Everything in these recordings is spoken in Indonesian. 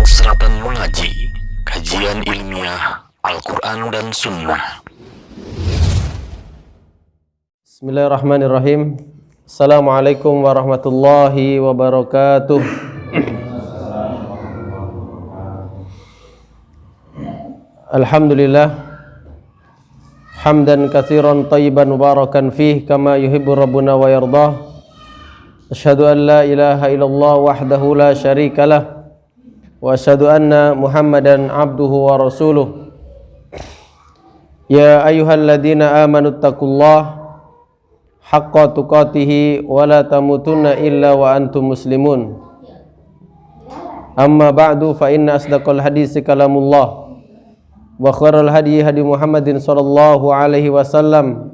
Serapan Mengaji, kajian ilmiah Al-Quran dan Sunnah. Bismillahirrahmanirrahim. Assalamualaikum warahmatullahi wabarakatuh. Alhamdulillah, hamdan katsiran thayyiban mubarakan fih kama yuhibbu rabbuna wa yardah. Asyhadu an la ilaha illallah wahdahu la syarikalah wa asyhadu anna Muhammadan abduhu wa rasuluh. Ya ayyuhalladzina amanu taqullaha haqqa tuqatih wa la tamutunna illa wa antum muslimun. Amma ba'du fa inna asdaqal hadits kalamullah wa khairal hadi hadi Muhammadin sallallahu alaihi wasallam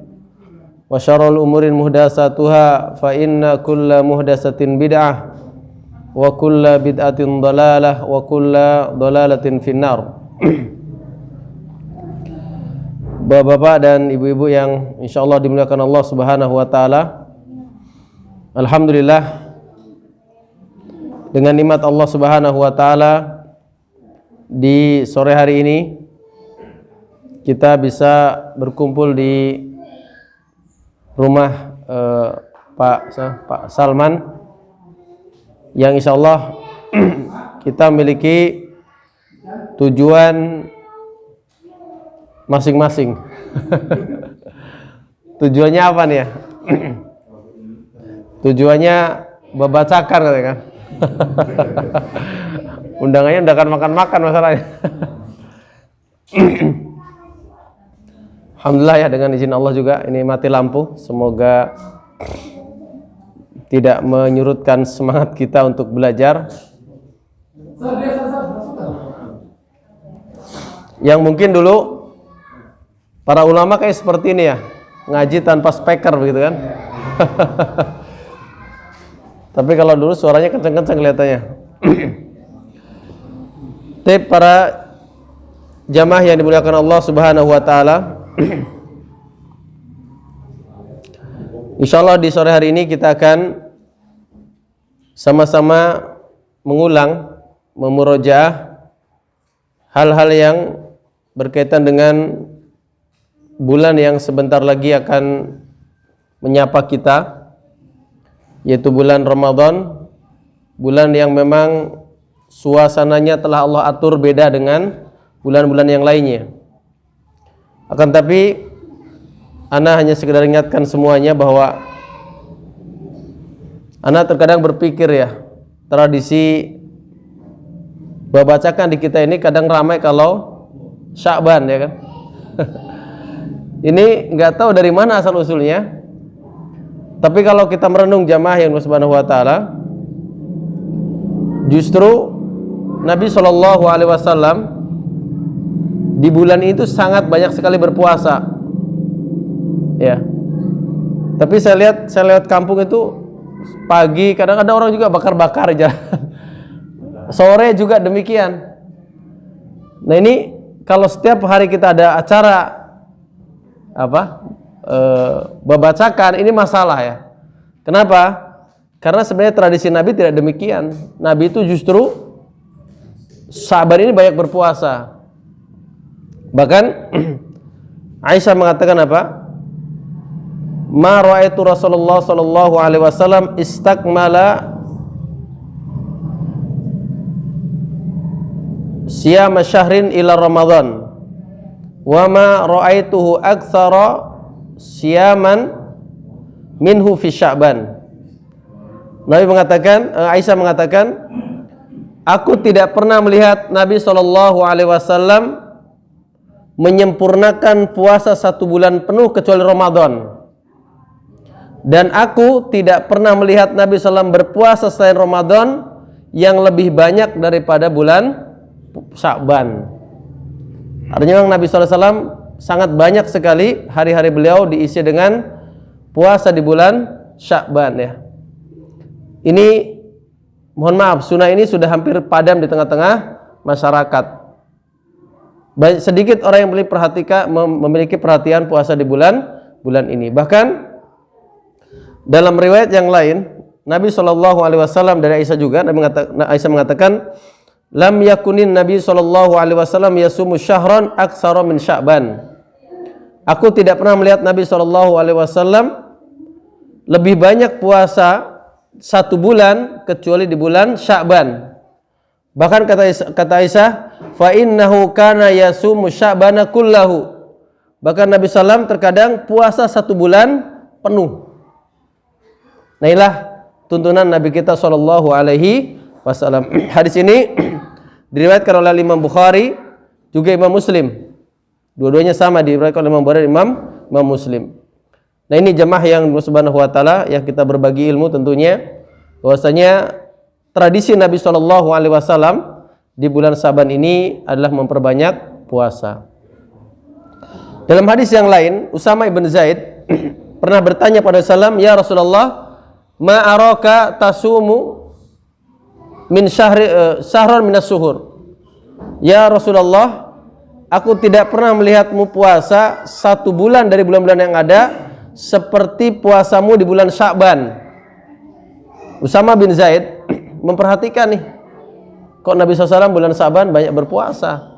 wa syarrul umuri muhdatsatuha fa inna kulla muhdatsatin bid'ah wa kulla bid'atin dhalalah wa kulla dhalalatin finnar. Bapak-bapak dan ibu-ibu yang insyaallah dimuliakan Allah Subhanahu wa taala. Alhamdulillah, dengan nikmat Allah Subhanahu wa taala di sore hari ini kita bisa berkumpul di rumah Pak Salman yang insyaallah kita memiliki tujuan masing-masing. Tujuannya apa nih ya? Tujuannya babacakan katanya kan. Undangannya undangan makan-makan masalahnya. Alhamdulillah ya, dengan izin Allah juga ini mati lampu. Semoga tidak menyurutkan semangat kita untuk belajar. Yang mungkin dulu para ulama kayak seperti ini ya, ngaji tanpa speaker begitu kan. Tapi kalau dulu suaranya kenceng-kenceng kelihatannya. Tip para jamaah yang dimuliakan Allah Subhanahu wa taala. Insyaallah di sore hari ini kita akan sama-sama mengulang, memurojaah hal-hal yang berkaitan dengan bulan yang sebentar lagi akan menyapa kita, yaitu bulan Ramadan, bulan yang memang suasananya telah Allah atur beda dengan bulan-bulan yang lainnya. Akan tapi ana hanya sekedar ingatkan semuanya bahwa ana terkadang berpikir ya, tradisi babacakan di kita ini kadang ramai kalau Sya'ban ya kan. Ini nggak tahu dari mana asal usulnya. Tapi kalau kita merenung jamaah yang Subhanahu wa taala, justru Nabi Shallallahu alaihi wasallam di bulan itu sangat banyak sekali berpuasa. Ya. Tapi saya lihat kampung itu pagi kadang ada orang juga bakar-bakar aja. Sore juga demikian. Nah, ini kalau setiap hari kita ada acara babacakan, ini masalah ya. Kenapa? Karena sebenarnya tradisi Nabi tidak demikian. Nabi itu justru Sya'ban ini banyak berpuasa. Bahkan Aisyah mengatakan apa? Ma ra'aitu Rasulullah sallallahu alaihi wasallam istakmala siyama syahrin ila Ramadan. Wa ma ra'aituhu aktsara siyaman minhu fi Sya'ban. Nabi mengatakan, Aisyah mengatakan, aku tidak pernah melihat Nabi sallallahu alaihi wasallam menyempurnakan puasa 1 bulan penuh kecuali Ramadan. Dan aku tidak pernah melihat Nabi SAW berpuasa selain Ramadan yang lebih banyak daripada bulan Sya'ban. Artinya Nabi SAW sangat banyak sekali hari-hari beliau diisi dengan puasa di bulan Sya'ban ya. Ini mohon maaf, sunnah ini sudah hampir padam di tengah-tengah masyarakat. Sedikit orang yang memiliki perhatian puasa di bulan ini. Bahkan dalam riwayat yang lain Nabi SAW dari Aisyah juga, Aisyah mengatakan lam yakunin Nabi sallallahu alaihi wasallam yasumu syahran aktsara min Sya'ban. Aku tidak pernah melihat Nabi sallallahu alaihi wasallam lebih banyak puasa satu bulan kecuali di bulan Sya'ban. Bahkan kata Aisyah, fa innahu kana yasumu Sya'bana kullahu. Bahkan Nabi sallam terkadang puasa satu bulan penuh. Nah, inilah tuntunan Nabi kita sallallahu alaihi wasallam. Hadis ini diriwayatkan oleh Imam Bukhari juga Imam Muslim. Dua-duanya sama diriwayatkan oleh Imam Bukhari dan Imam Muslim. Nah, ini jemaah yang Subhanahu wa taala yang kita berbagi ilmu tentunya bahwasanya tradisi Nabi sallallahu alaihi wasallam di bulan Syaban ini adalah memperbanyak puasa. Dalam hadis yang lain, Usama ibn Zaid pernah bertanya pada Sallam, "Ya Rasulullah, ma araka tasumu min syahran minas suhur." Ya Rasulullah, aku tidak pernah melihatmu puasa satu bulan dari bulan-bulan yang ada seperti puasamu di bulan Sya'ban. Usama bin Zaid memperhatikan nih, kok Nabi SAW bulan Sya'ban banyak berpuasa.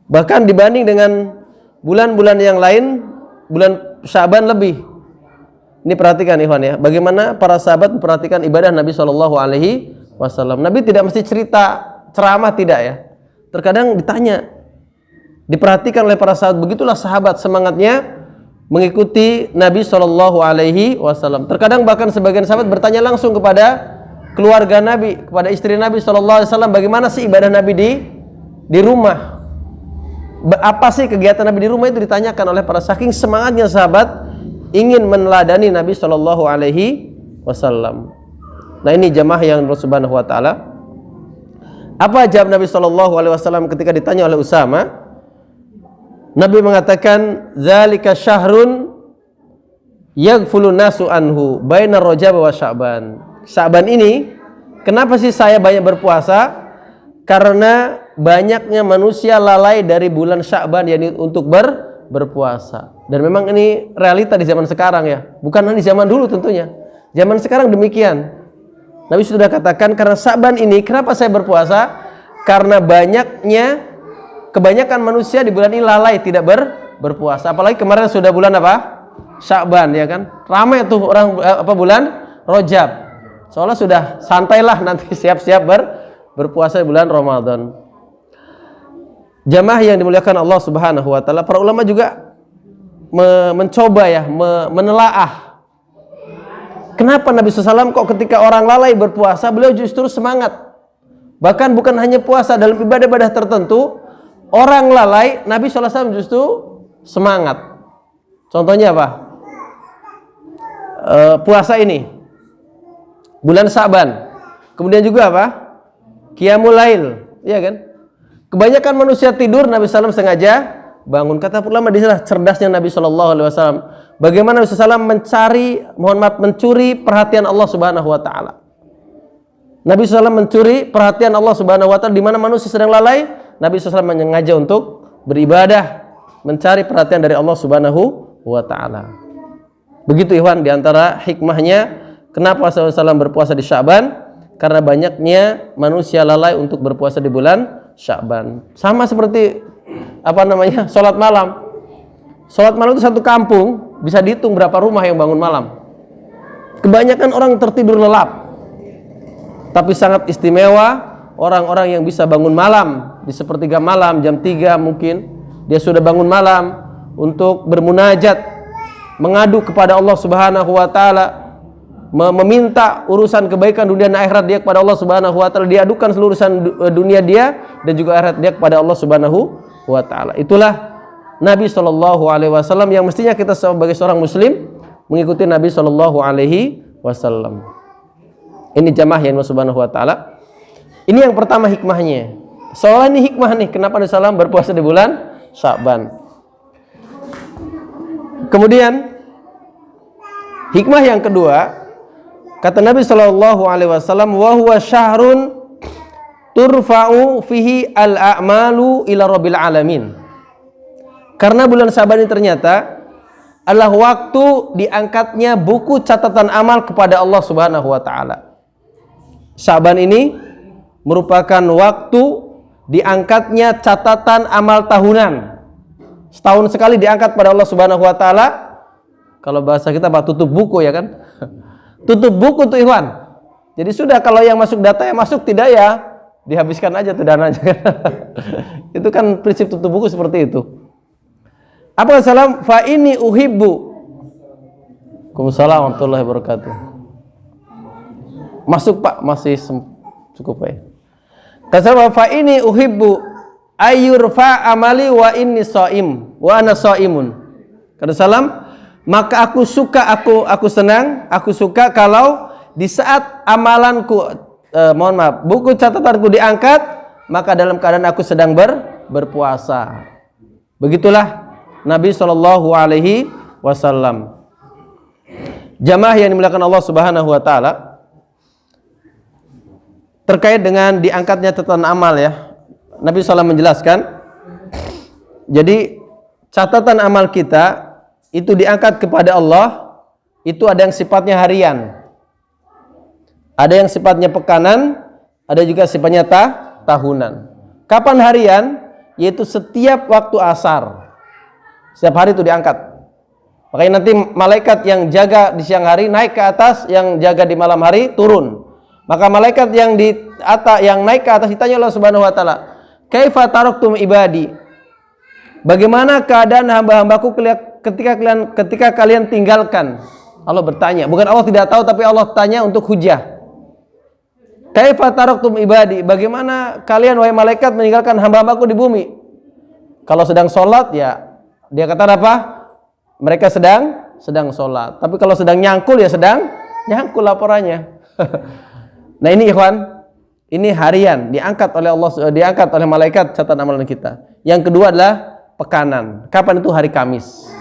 Bahkan dibanding dengan bulan-bulan yang lain, bulan Sya'ban lebih. Ini perhatikan ikhwan ya, bagaimana para sahabat memperhatikan ibadah Nabi Shallallahu Alaihi Wasallam. Nabi tidak mesti cerita ceramah, tidak ya. Terkadang ditanya, diperhatikan oleh para sahabat. Begitulah sahabat semangatnya mengikuti Nabi Shallallahu Alaihi Wasallam. Terkadang bahkan sebagian sahabat bertanya langsung kepada keluarga Nabi, kepada istri Nabi Shallallahu Alaihi Wasallam, bagaimana sih ibadah Nabi di rumah? Apa sih kegiatan Nabi di rumah? Itu ditanyakan oleh para saking semangatnya sahabat ingin meneladani Nabi Shallallahu Alaihi Wasallam. Nah, ini jamaah yang Subhanahu Wa Taala. Apa jawab Nabi Shallallahu Alaihi Wasallam ketika ditanya oleh Usama? Nabi mengatakan, "Zalika syahrun yaghfulun nasu anhu bainar Rajab wa Sya'ban." Sya'ban ini, kenapa sih saya banyak berpuasa? Karena banyaknya manusia lalai dari bulan Sya'ban, yakni untuk berpuasa. Dan memang ini realita di zaman sekarang ya, bukan hanya di zaman dulu tentunya. Zaman sekarang demikian. Nabi sudah katakan, karena Sya'ban ini kenapa saya berpuasa? Karena kebanyakan manusia di bulan ini lalai tidak berpuasa. Apalagi kemarin sudah bulan apa? Sya'ban ya kan. Ramai tuh orang bulan Rajab. Soalnya sudah santailah nanti siap-siap berpuasa di bulan Ramadan. Jamaah yang dimuliakan Allah Subhanahu wa taala, para ulama juga mencoba ya menelaah kenapa Nabi SAW kok ketika orang lalai berpuasa beliau justru semangat. Bahkan bukan hanya puasa, dalam ibadah-ibadah tertentu orang lalai Nabi SAW justru semangat. Contohnya apa? Puasa ini bulan Sya'ban. Kemudian juga apa? Qiyamul Lail, iya kan? Kebanyakan manusia tidur, Nabi SAW sengaja bangun. Kata ulama di sana cerdasnya Nabi SAW. Bagaimana Nabi SAW mencuri perhatian Allah Subhanahu Wa Taala. Nabi SAW mencuri perhatian Allah Subhanahu Wa Taala di mana manusia sedang lalai. Nabi SAW menyengaja untuk beribadah, mencari perhatian dari Allah Subhanahu Wa Taala. Begitu ikhwan, diantara hikmahnya kenapa Rasulullah SAW berpuasa di Sya'ban, karena banyaknya manusia lalai untuk berpuasa di bulan Sya'ban. Sama seperti sholat malam. Sholat malam itu satu kampung bisa dihitung berapa rumah yang bangun malam. Kebanyakan orang tertidur lelap. Tapi sangat istimewa orang-orang yang bisa bangun malam di sepertiga malam, jam 3 mungkin dia sudah bangun malam untuk bermunajat, mengadu kepada Allah Subhanahu wa taala, meminta urusan kebaikan dunia dan akhirat dia kepada Allah Subhanahu wa taala, diadukan seluruh urusan dunia dia dan juga akhirat dia kepada Allah Subhanahu wa taala. Itulah Nabi Shallallahu alaihi wasallam yang mestinya kita sebagai seorang muslim mengikuti Nabi Shallallahu alaihi wasallam. Ini jamaah yang Allah Subhanahu wa taala. Ini yang pertama hikmahnya. Soalnya ini hikmah nih kenapa Nabi SAW berpuasa di bulan Sya'ban. Kemudian hikmah yang kedua, kata Nabi Shallallahu alaihi wasallam, wa huwa syahrun turfa'u fihi al-a'malu ila rabbil alamin. Karena bulan Sya'ban ini ternyata adalah waktu diangkatnya buku catatan amal kepada Allah Subhanahu wa taala. Sya'ban ini merupakan waktu diangkatnya catatan amal tahunan. Setahun sekali diangkat pada Allah Subhanahu wa taala. Kalau bahasa kita tutup buku ya kan? Tutup buku tuh Ikhwan. Jadi sudah, kalau yang masuk data yang masuk, tidak ya dihabiskan aja tuh dananya. Itu kan prinsip tutup buku seperti itu. Apa salam fa ini uhibbu. Waalaikumsalam warahmatullahi wabarakatuh. Masuk Pak, masih cukup ya. Kata fa ini uhibbu ayyurfa amali wa inni shaim wa ana shaimun. Kata salam, maka aku suka, aku senang, aku suka kalau di saat amalanku, buku catatanku diangkat, maka dalam keadaan aku sedang berpuasa. Begitulah Nabi Shallallahu Alaihi Wasallam. Jamaah yang dimuliakan Allah Subhanahu Wa Taala, terkait dengan diangkatnya catatan amal ya, Nabi SAW menjelaskan. Jadi catatan amal kita itu diangkat kepada Allah, itu ada yang sifatnya harian, ada yang sifatnya pekanan, ada juga sifatnya tahunan. Kapan harian? Yaitu setiap waktu asar. Setiap hari itu diangkat. Makanya nanti malaikat yang jaga di siang hari naik ke atas, yang jaga di malam hari turun. Maka malaikat yang di atas, yang naik ke atas, ditanya Allah Subhanahu wa taala, "Kaifa taraktum ibadi?" Bagaimana keadaan hamba-hambaku ketika kalian tinggalkan? Allah bertanya, bukan Allah tidak tahu, tapi Allah tanya untuk hujah. Kaifa taraktum ibadi? Bagaimana kalian wahai malaikat meninggalkan hamba-hambaku di bumi? Kalau sedang sholat ya dia kata apa? Mereka sedang sholat. Tapi kalau sedang nyangkul ya sedang nyangkul laporannya. Nah ini ikhwan, ini harian diangkat oleh Allah, diangkat oleh malaikat catatan amalan kita. Yang kedua adalah pekanan. Kapan itu? Hari Kamis.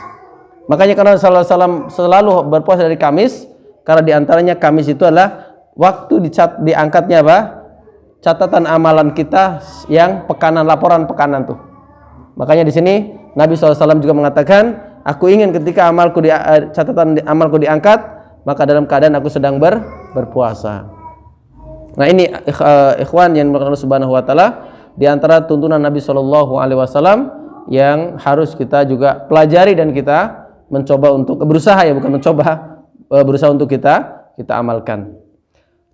Makanya karena Rasulullah SAW selalu berpuasa dari Kamis, karena diantaranya Kamis itu adalah waktu diangkatnya apa? Catatan amalan kita yang pekanan, laporan pekanan tuh. Makanya di sini Nabi SAW juga mengatakan, aku ingin ketika catatan amalku diangkat, maka dalam keadaan aku sedang berpuasa. Nah ini ikhwan yang berkata Subhanahu wa taala, di antara tuntunan Nabi SAW yang harus kita juga pelajari dan kita mencoba untuk berusaha ya, bukan mencoba, berusaha untuk kita amalkan.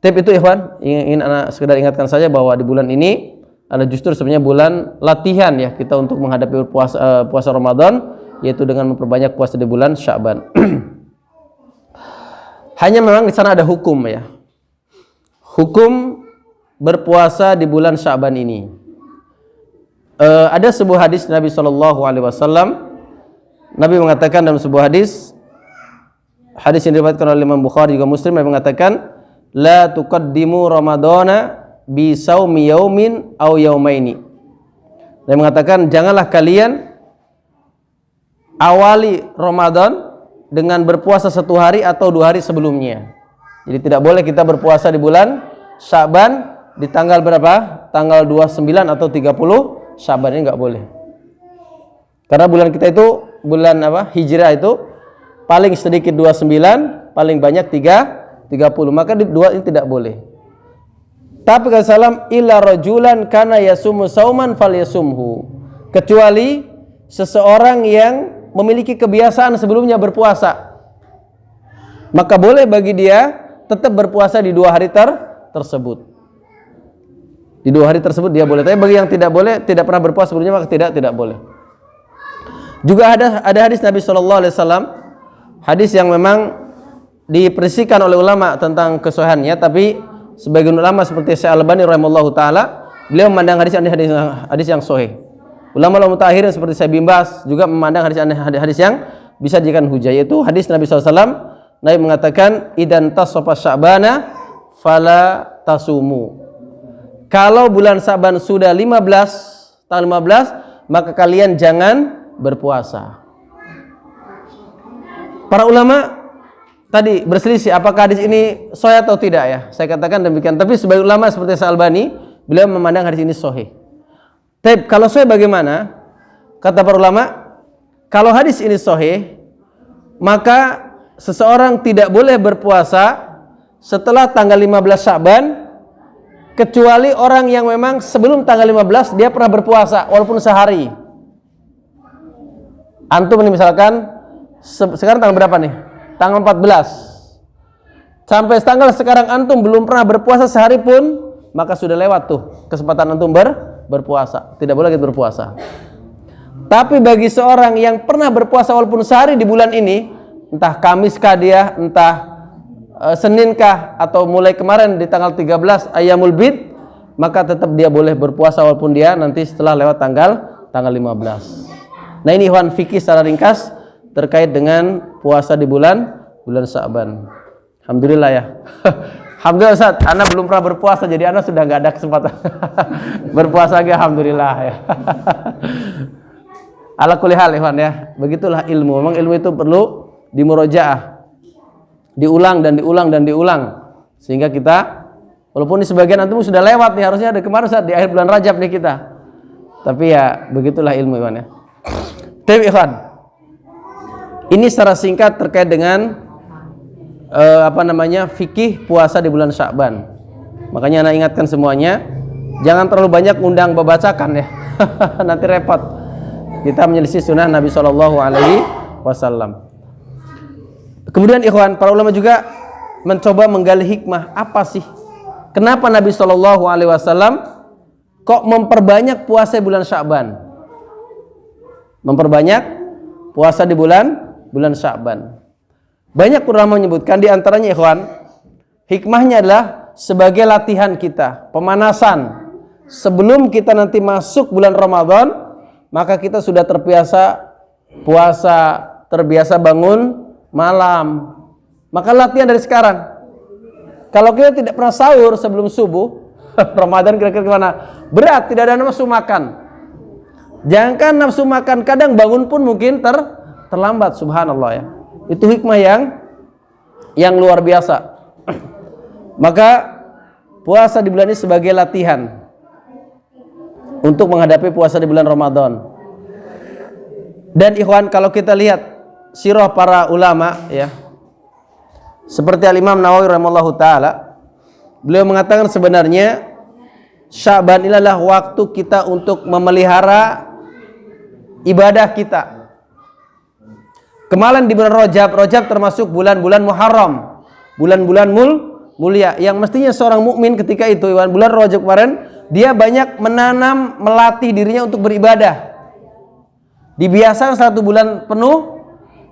Tip itu ikhwan, ingin anak sekedar ingatkan saja bahwa di bulan ini adalah justru sebenarnya bulan latihan ya kita untuk menghadapi puasa Ramadan, yaitu dengan memperbanyak puasa di bulan Sya'ban. Hanya memang di sana ada hukum ya. Hukum berpuasa di bulan Sya'ban ini. Ada sebuah hadis Nabi Shallallahu Alaihi Wasallam. Nabi mengatakan dalam sebuah hadis yang diriwayatkan oleh Imam Bukhari juga Muslim, Nabi mengatakan, la tuqaddimu Ramadana bi saumi yaumin aw yaumaini. Nabi mengatakan, janganlah kalian awali Ramadan dengan berpuasa satu hari atau 2 hari sebelumnya. Jadi tidak boleh kita berpuasa di bulan Sya'ban di tanggal berapa? Tanggal 29 atau 30 Sya'ban, ini enggak boleh. Karena bulan kita itu bulan apa? Hijrah itu paling sedikit 29, paling banyak 30. Maka di 2 ini tidak boleh. Tapi kata salam, illa rajulan kana yasumu sauman falyasumhu. Kecuali seseorang yang memiliki kebiasaan sebelumnya berpuasa, maka boleh bagi dia tetap berpuasa di 2 hari tersebut. Di 2 hari tersebut dia boleh. Tapi bagi yang tidak boleh, tidak pernah berpuasa sebelumnya, maka tidak boleh. Juga ada hadis Nabi SAW, hadis yang memang diperisikan oleh ulama tentang kesohihannya, tapi sebagian ulama seperti Syekh Al-Albani rahimahullahu taala, beliau memandang hadis yang sahih. Ulama-ulama mutaakhirin seperti Syekh Bin Baz juga memandang hadis yang bisa dijadikan hujah, yaitu hadis Nabi SAW. Nabi mengatakan, idan tasofa Sya'bana fala tasumu. Kalau bulan Sya'ban sudah 15, tanggal 15, maka kalian jangan berpuasa. Para ulama tadi berselisih apakah hadis ini sahih atau tidak ya. Saya katakan demikian. Tapi sebagai ulama seperti Syekh Al-Albani, beliau memandang hadis ini sahih. Tapi kalau sahih bagaimana? Kata para ulama, kalau hadis ini sahih, maka seseorang tidak boleh berpuasa setelah tanggal 15 Sya'ban kecuali orang yang memang sebelum tanggal 15 dia pernah berpuasa walaupun sehari. Antum ini misalkan sekarang tanggal berapa nih? Tanggal 14. Sampai tanggal sekarang antum belum pernah berpuasa sehari pun, maka sudah lewat tuh kesempatan antum berpuasa. Tidak boleh lagi berpuasa. Tapi bagi seorang yang pernah berpuasa walaupun sehari di bulan ini, entah Kamis kah dia, entah Senin kah, atau mulai kemarin di tanggal 13 Ayyamul Bid, maka tetap dia boleh berpuasa walaupun dia nanti setelah lewat tanggal 15. Nah ini ikhwan fikih secara ringkas terkait dengan puasa di bulan Sya'ban. Alhamdulillah ya. Alhamdulillah Ustaz, Ana belum pernah berpuasa, jadi Ana sudah nggak ada kesempatan berpuasa lagi. Alhamdulillah ya. Ala kulli hal ikhwan ya. Begitulah ilmu. Memang ilmu itu perlu dimurojaah, diulang dan diulang dan diulang, sehingga kita, walaupun di sebagian antum sudah lewat nih, harusnya ada kemarin Ustaz di akhir bulan Rajab nih kita. Tapi ya begitulah ilmu ikhwan ya. Tapi ikhwan, ini secara singkat terkait dengan fikih puasa di bulan Sya'ban. Makanya anak ingatkan semuanya, jangan terlalu banyak undang babacakan ya. Nanti repot. Kita menyelisih sunnah Nabi SAW. Kemudian ikhwan, para ulama juga mencoba menggali hikmah, apa sih? Kenapa Nabi SAW kok memperbanyak puasa di bulan Sya'ban? Memperbanyak puasa di bulan Sya'ban. Banyak ulama menyebutkan, di antaranya ikhwan, hikmahnya adalah sebagai latihan kita, pemanasan. Sebelum kita nanti masuk bulan Ramadan, maka kita sudah terbiasa puasa, terbiasa bangun malam. Maka latihan dari sekarang. Kalau kita tidak pernah sahur sebelum subuh, Ramadan kira-kira gimana? Berat, tidak ada nafsu makan. Jangankan nafsu makan, kadang bangun pun mungkin terlambat, subhanallah ya. Itu hikmah yang luar biasa. Maka puasa di bulan ini sebagai latihan untuk menghadapi puasa di bulan Ramadan. Dan ikhwan, kalau kita lihat sirah para ulama ya, seperti Al-Imam Nawawi rahimahullahu taala, beliau mengatakan sebenarnya Sya'ban inilah waktu kita untuk memelihara ibadah kita. Kemarin di bulan Rajab termasuk bulan-bulan Muharram, bulan-bulan mulia, yang mestinya seorang mukmin ketika itu, bulan Rajab kemarin, dia banyak menanam, melatih dirinya untuk beribadah. Dibiasakan 1 bulan penuh,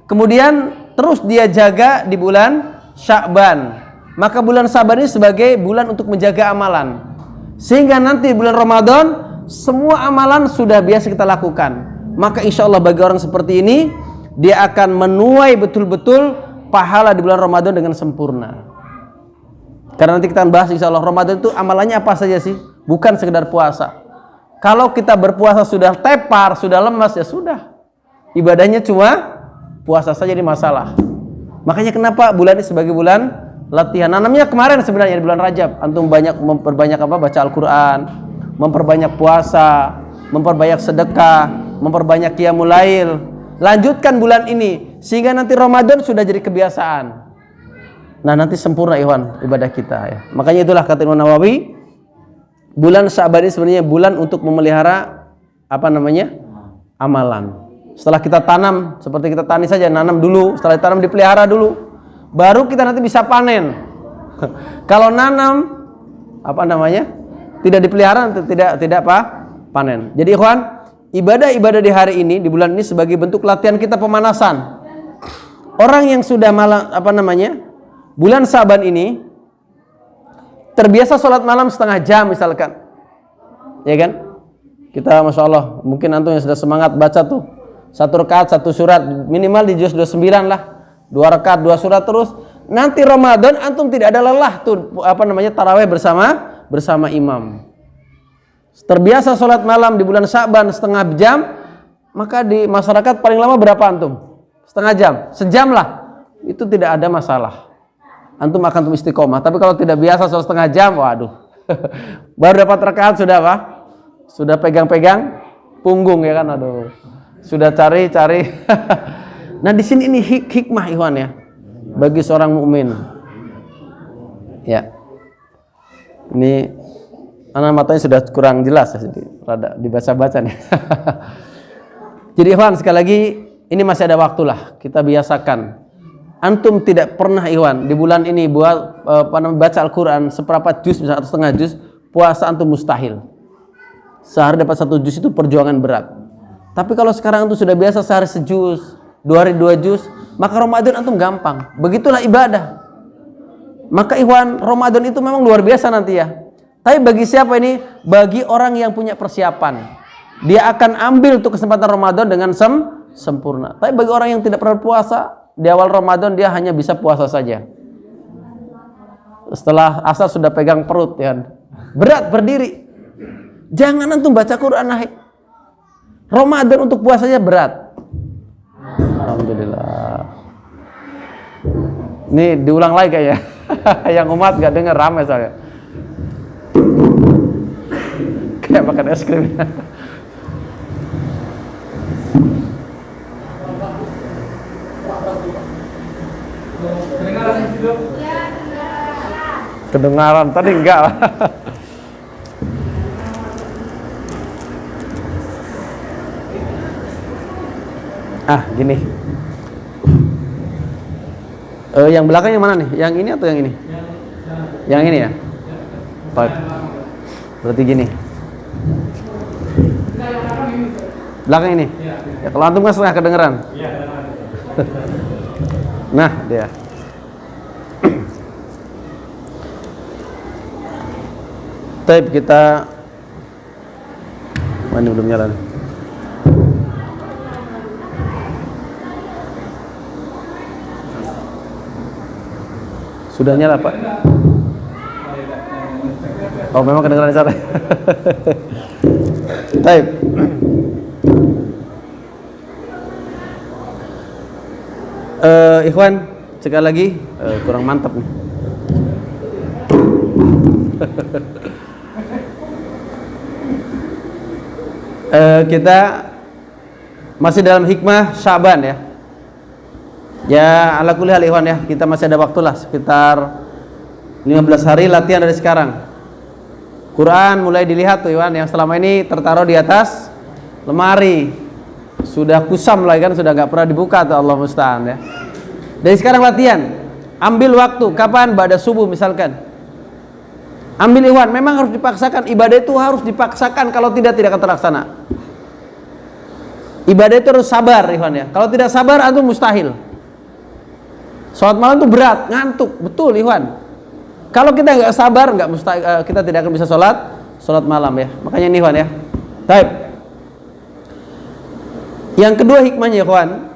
kemudian terus dia jaga di bulan Sya'ban. Maka bulan Sya'ban ini sebagai bulan untuk menjaga amalan, sehingga nanti bulan Ramadan semua amalan sudah biasa kita lakukan. Maka insya Allah bagi orang seperti ini, dia akan menuai betul-betul pahala di bulan Ramadan dengan sempurna. Karena nanti kita akan bahas insya Allah Ramadan itu amalannya apa saja sih, bukan sekedar puasa. Kalau kita berpuasa sudah tepar, sudah lemas, ya sudah, ibadahnya cuma puasa saja di masalah. Makanya kenapa bulan ini sebagai bulan latihan. Nanamnya kemarin sebenarnya di bulan Rajab, antum memperbanyak baca Al-Quran, memperbanyak puasa, memperbanyak sedekah, memperbanyak qiyamul lail. Lanjutkan bulan ini sehingga nanti Ramadan sudah jadi kebiasaan. Nah, nanti sempurna ikhwan ibadah kita ya. Makanya itulah kata Imam Nawawi, bulan Sya'ban ini sebenarnya bulan untuk memelihara amalan. Setelah kita tanam, seperti kita tani saja, nanam dulu, setelah ditanam dipelihara dulu, baru kita nanti bisa panen. Kalau nanam tidak dipelihara, tidak panen. Jadi ikhwan, ibadah-ibadah di hari ini, di bulan ini sebagai bentuk latihan kita pemanasan. Orang yang sudah bulan Sya'ban ini terbiasa sholat malam setengah jam misalkan, ya kan? Kita masya Allah, mungkin antum yang sudah semangat baca tuh 1 rakaat 1 surat, minimal di juz 29 lah, 2 rakaat 2 surat terus. Nanti Ramadan antum tidak ada lelah tuh tarawih bersama imam. Terbiasa sholat malam di bulan Sya'ban setengah jam, maka di masyarakat paling lama berapa antum? Setengah jam, sejam lah, itu tidak ada masalah. Antum akan istiqomah. Tapi kalau tidak biasa sholat setengah jam, waduh, baru dapat rakaat sudah sudah pegang-pegang punggung ya kan, aduh, sudah cari. Nah di sini ini hikmah ikhwan ya, bagi seorang mukmin. Ya, ini Anak matanya sudah kurang jelas ya, jadi rada dibaca-baca nih. Jadi Ikhwan, sekali lagi ini masih ada waktu lah, kita biasakan. Antum tidak pernah Ikhwan di bulan ini buat baca Al-Quran seperempat juz misalnya atau setengah juz, puasa antum mustahil. Sehari dapat 1 juz itu perjuangan berat. Tapi kalau sekarang antum sudah biasa sehari sejuz, 2 hari 2 juz, maka Ramadan antum gampang. Begitulah ibadah. Maka Ikhwan, Ramadan itu memang luar biasa nanti ya. Tapi bagi siapa ini? Bagi orang yang punya persiapan. Dia akan ambil tuh kesempatan Ramadan dengan sempurna. Tapi bagi orang yang tidak pernah puasa, di awal Ramadan dia hanya bisa puasa saja. Setelah asar sudah pegang perut ya. Berat berdiri. Jangan antum baca Quran naik. Ramadan untuk puasanya berat. Alhamdulillah. Ini diulang lagi kayaknya. Yang umat gak dengar ramai soalnya. Kayak makan es krim. Kedengaran tadi enggak lah. Gini. Yang belakang yang mana nih? Yang ini atau yang ini? Yang ini ya? Baik. Berarti gini. Belakang ini? Ya, kalau antum kan setengah kedengeran. Nah, dia. Tape kita. Ini belum nyala nih. Sudah nyala Pak? Oh memang kedengeran di sana. Tape. Ikhwan, sekali lagi kurang mantap nih. Kita masih dalam hikmah Sya'ban ya. Ya ala kulli hal Ikhwan ya, kita masih ada waktu lah sekitar 15 hari latihan dari sekarang. Quran mulai dilihat tuh Ikhwan yang selama ini tertaruh di atas lemari. Sudah kusam lah kan, sudah nggak pernah dibuka tuh, Allah musta'an ya. Dari sekarang latihan. Ambil waktu kapan? Ba'da subuh misalkan. Ambil Ikhwan, memang harus dipaksakan. Ibadah itu harus dipaksakan, kalau tidak akan terlaksana. Ibadah itu harus sabar Ikhwan ya. Kalau tidak sabar antum mustahil. Sholat malam itu berat, ngantuk, betul Ikhwan. Kalau kita nggak sabar, nggak mustahil, kita tidak akan bisa sholat malam ya. Makanya ini Ikhwan ya. Baik. Yang kedua hikmahnya Ikhwan,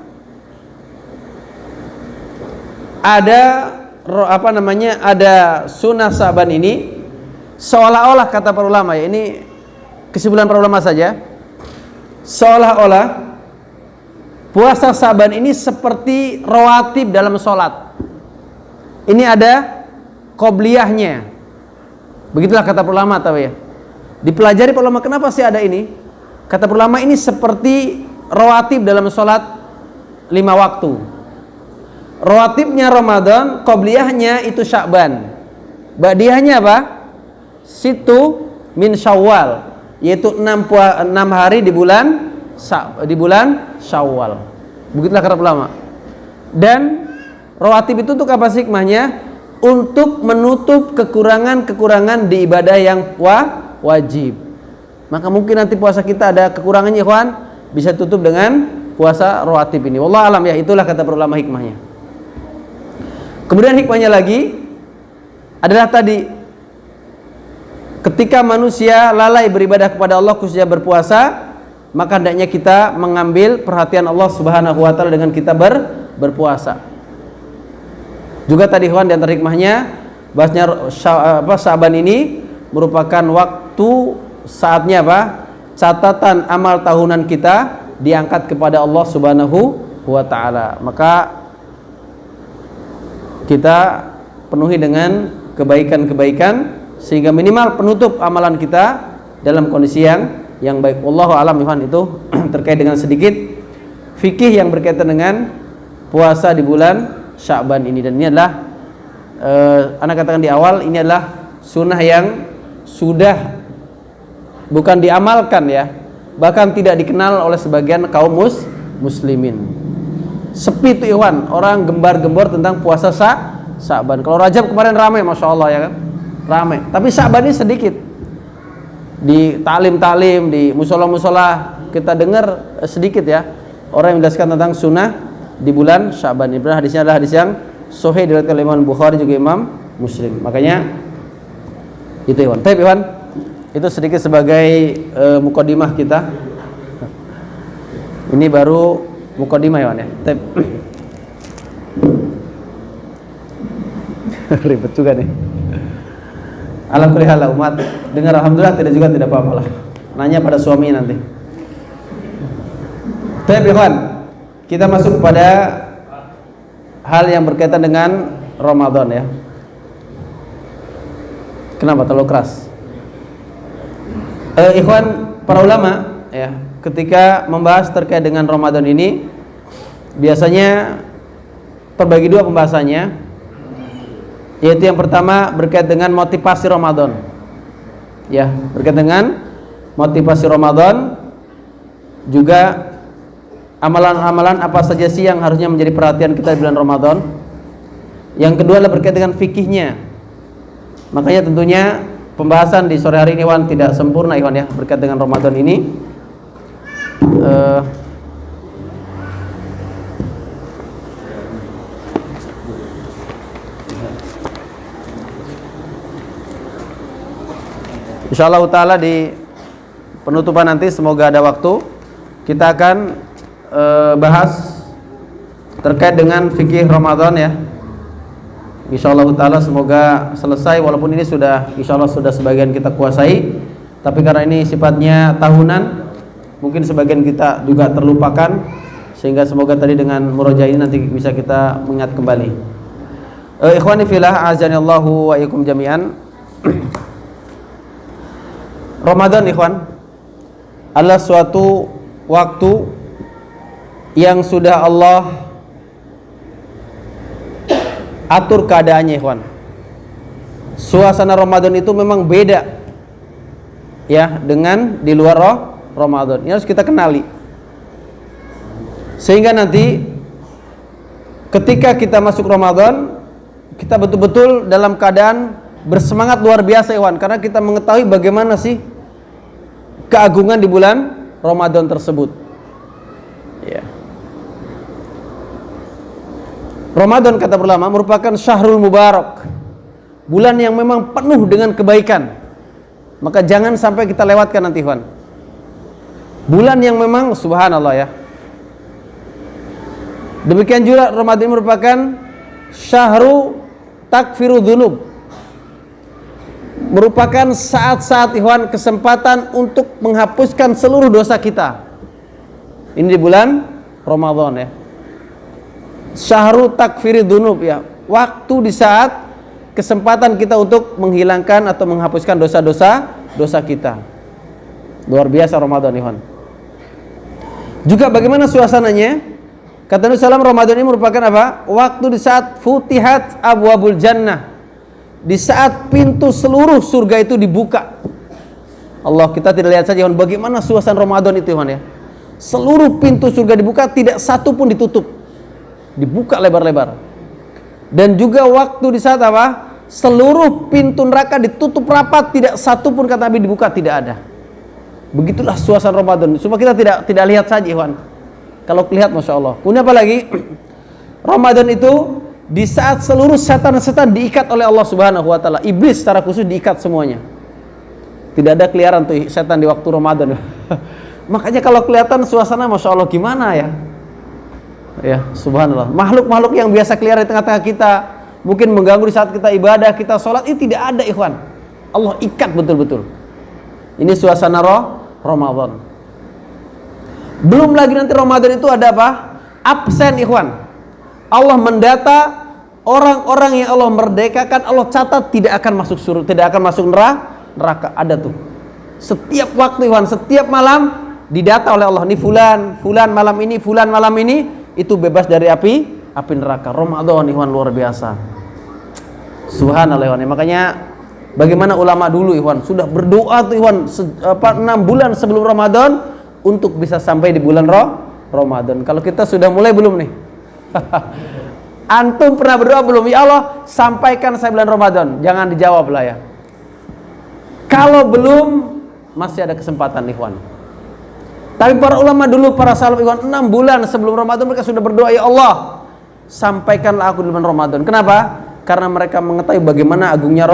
ada ada sunnah Sya'ban ini seolah-olah kata para ulama ya, ini kesimpulan para ulama saja, seolah-olah puasa Sya'ban ini seperti rawatib dalam sholat. Ini ada qobliyahnya. Begitulah kata para ulama tahu ya. Dipelajari para ulama kenapa sih ada ini? Kata para ulama ini seperti rawatib dalam sholat 5 waktu. Rawatibnya Ramadan, qobliyahnya itu Sya'ban. Ba'diyahnya apa? Situ min Syawal, yaitu 6 hari di bulan Syawal. Begitulah kata ulama. Dan rawatib itu untuk apa sih hikmahnya? Untuk menutup kekurangan-kekurangan di ibadah yang wajib. Maka mungkin nanti puasa kita ada kekurangannya Ikhwan, bisa tutup dengan puasa rawatib ini. Wallah alam ya, itulah kata para ulama hikmahnya. Kemudian hikmahnya lagi adalah tadi, ketika manusia lalai beribadah kepada Allah khususnya berpuasa, maka hendaknya kita mengambil perhatian Allah Subhanahu wa taala dengan kita berpuasa. Juga tadi Ikhwan di antara hikmahnya bahasnya Sya'ban ini merupakan waktu saatnya apa? Catatan amal tahunan kita diangkat kepada Allah Subhanahu wa taala. Maka kita penuhi dengan kebaikan-kebaikan sehingga minimal penutup amalan kita dalam kondisi yang baik. Wallahu a'lam Ikhwan, itu terkait dengan sedikit fikih yang berkaitan dengan puasa di bulan Sya'ban ini. Dan ini adalah anak katakan di awal, ini adalah sunnah yang sudah bukan diamalkan ya, bahkan tidak dikenal oleh sebagian kaum muslimin. Sepi tuh Ikhwan, orang gembar-gembor tentang puasa Sa'ban. Kalau Rajab kemarin ramai, masya Allah ya kan, ramai. Tapi Sa'ban ini sedikit. Di taklim-taklim, di musola-musola kita dengar sedikit ya, orang yang menjelaskan tentang sunnah di bulan Sa'ban. Ini hadisnya adalah hadis yang sahih diriwayatkan oleh Imam Bukhari juga Imam Muslim. Makanya itu Ikhwan. Baik Ikhwan, itu sedikit sebagai mukadimah kita. Ini baru mukadimah Ikhwan ya. Baik. Ribet juga nih. Alhamdulillah umat dengar alhamdulillah, tidak juga tidak apa-apa lah. Nanya pada suami nanti. Baik Ikhwan, kita masuk pada hal yang berkaitan dengan Ramadan ya. Kenapa terlalu keras? Ikhwan, para ulama ya, ketika membahas terkait dengan Ramadan ini biasanya terbagi dua pembahasannya, yaitu yang pertama berkait dengan motivasi Ramadan ya, berkait dengan motivasi Ramadan, juga amalan-amalan apa saja sih yang harusnya menjadi perhatian kita di bulan Ramadan. Yang kedua adalah berkait dengan fikihnya. Makanya tentunya pembahasan di sore hari ini Ikhwan tidak sempurna Ikhwan ya, berkait dengan Ramadan ini. Insyaallah ta'ala di penutupan nanti, semoga ada waktu, kita akan bahas terkait dengan fikih Ramadan ya. Insyaallah ta'ala semoga selesai, walaupun ini sudah insyaallah sudah sebagian kita kuasai, tapi karena ini sifatnya tahunan, mungkin sebagian kita juga terlupakan, sehingga semoga tadi dengan murojaah ini nanti bisa kita mengingat kembali. Ikhwani fillah, azanillahu wa iyyakum jami'an. Ramadan Ikhwan adalah suatu waktu yang sudah Allah atur keadaannya Ikhwan. Suasana Ramadan itu memang beda ya dengan di luar Ramadan. Ini harus kita kenali, sehingga nanti ketika kita masuk Ramadan, kita betul-betul dalam keadaan bersemangat luar biasa Ikhwan, karena kita mengetahui bagaimana sih keagungan di bulan Ramadan tersebut ya. Ramadan kata ulama merupakan syahrul mubarak, bulan yang memang penuh dengan kebaikan. Maka jangan sampai kita lewatkan nanti Ikhwan. Bulan yang memang subhanallah ya. Demikian juga Ramadan merupakan syahru takfiru dzunub, merupakan saat-saat Ikhwan kesempatan untuk menghapuskan seluruh dosa kita. Ini di bulan Ramadan ya. Syahrul takfiri dzunub ya. Waktu di saat kesempatan kita untuk menghilangkan atau menghapuskan dosa kita. Luar biasa Ramadan Ikhwan. Juga bagaimana suasananya? Kata Nabi SAW, Ramadan ini merupakan apa? Waktu di saat futihat abwabul jannah, di saat pintu seluruh surga itu dibuka. Allah, kita tidak lihat saja bagaimana suasana Ramadan itu ya. Seluruh pintu surga dibuka, tidak satu pun ditutup, dibuka lebar-lebar. Dan juga waktu di saat apa? Seluruh pintu neraka ditutup rapat, tidak satu pun kata Nabi dibuka, tidak ada. Begitulah suasana Ramadan. Supaya kita tidak lihat saja Ikhwan. Kalau lihat masya Allah. Kemudian apa lagi? Ramadan itu di saat seluruh setan-setan diikat oleh Allah Subhanahu wa taala. Iblis secara khusus diikat semuanya. Tidak ada keliaran tuh setan di waktu Ramadan. Makanya kalau kelihatan suasana masya Allah gimana ya? Ya, subhanallah. Makhluk-makhluk yang biasa keliaran di tengah-tengah kita, mungkin mengganggu di saat kita ibadah, kita sholat, ini tidak ada Ikhwan. Allah ikat betul-betul. Ini suasana Ramadan. Belum lagi nanti Ramadan itu ada apa? Absen Ikhwan. Allah mendata orang-orang yang Allah merdekakan, Allah catat tidak akan masuk surga, tidak akan masuk neraka. Ada tuh. Setiap waktu Ikhwan, setiap malam didata oleh Allah. Ini fulan malam ini, fulan malam ini itu bebas dari api neraka. Ramadan Ikhwan luar biasa. Subhanallah Ikhwan. Makanya Bagaimana ulama dulu Ikhwan sudah berdoa tuh Ikhwan 6 bulan sebelum Ramadan untuk bisa sampai di bulan Ramadan. Kalau kita sudah mulai belum nih? Antum pernah berdoa belum? Ya Allah, sampaikan saya bulan Ramadan. Jangan dijawab lah ya. Kalau belum, masih ada kesempatan Ikhwan. Tapi para ulama dulu, para salaf Ikhwan, 6 bulan sebelum Ramadan mereka sudah berdoa, ya Allah, sampaikanlah aku di bulan Ramadan. Kenapa? Karena mereka mengetahui bagaimana agungnya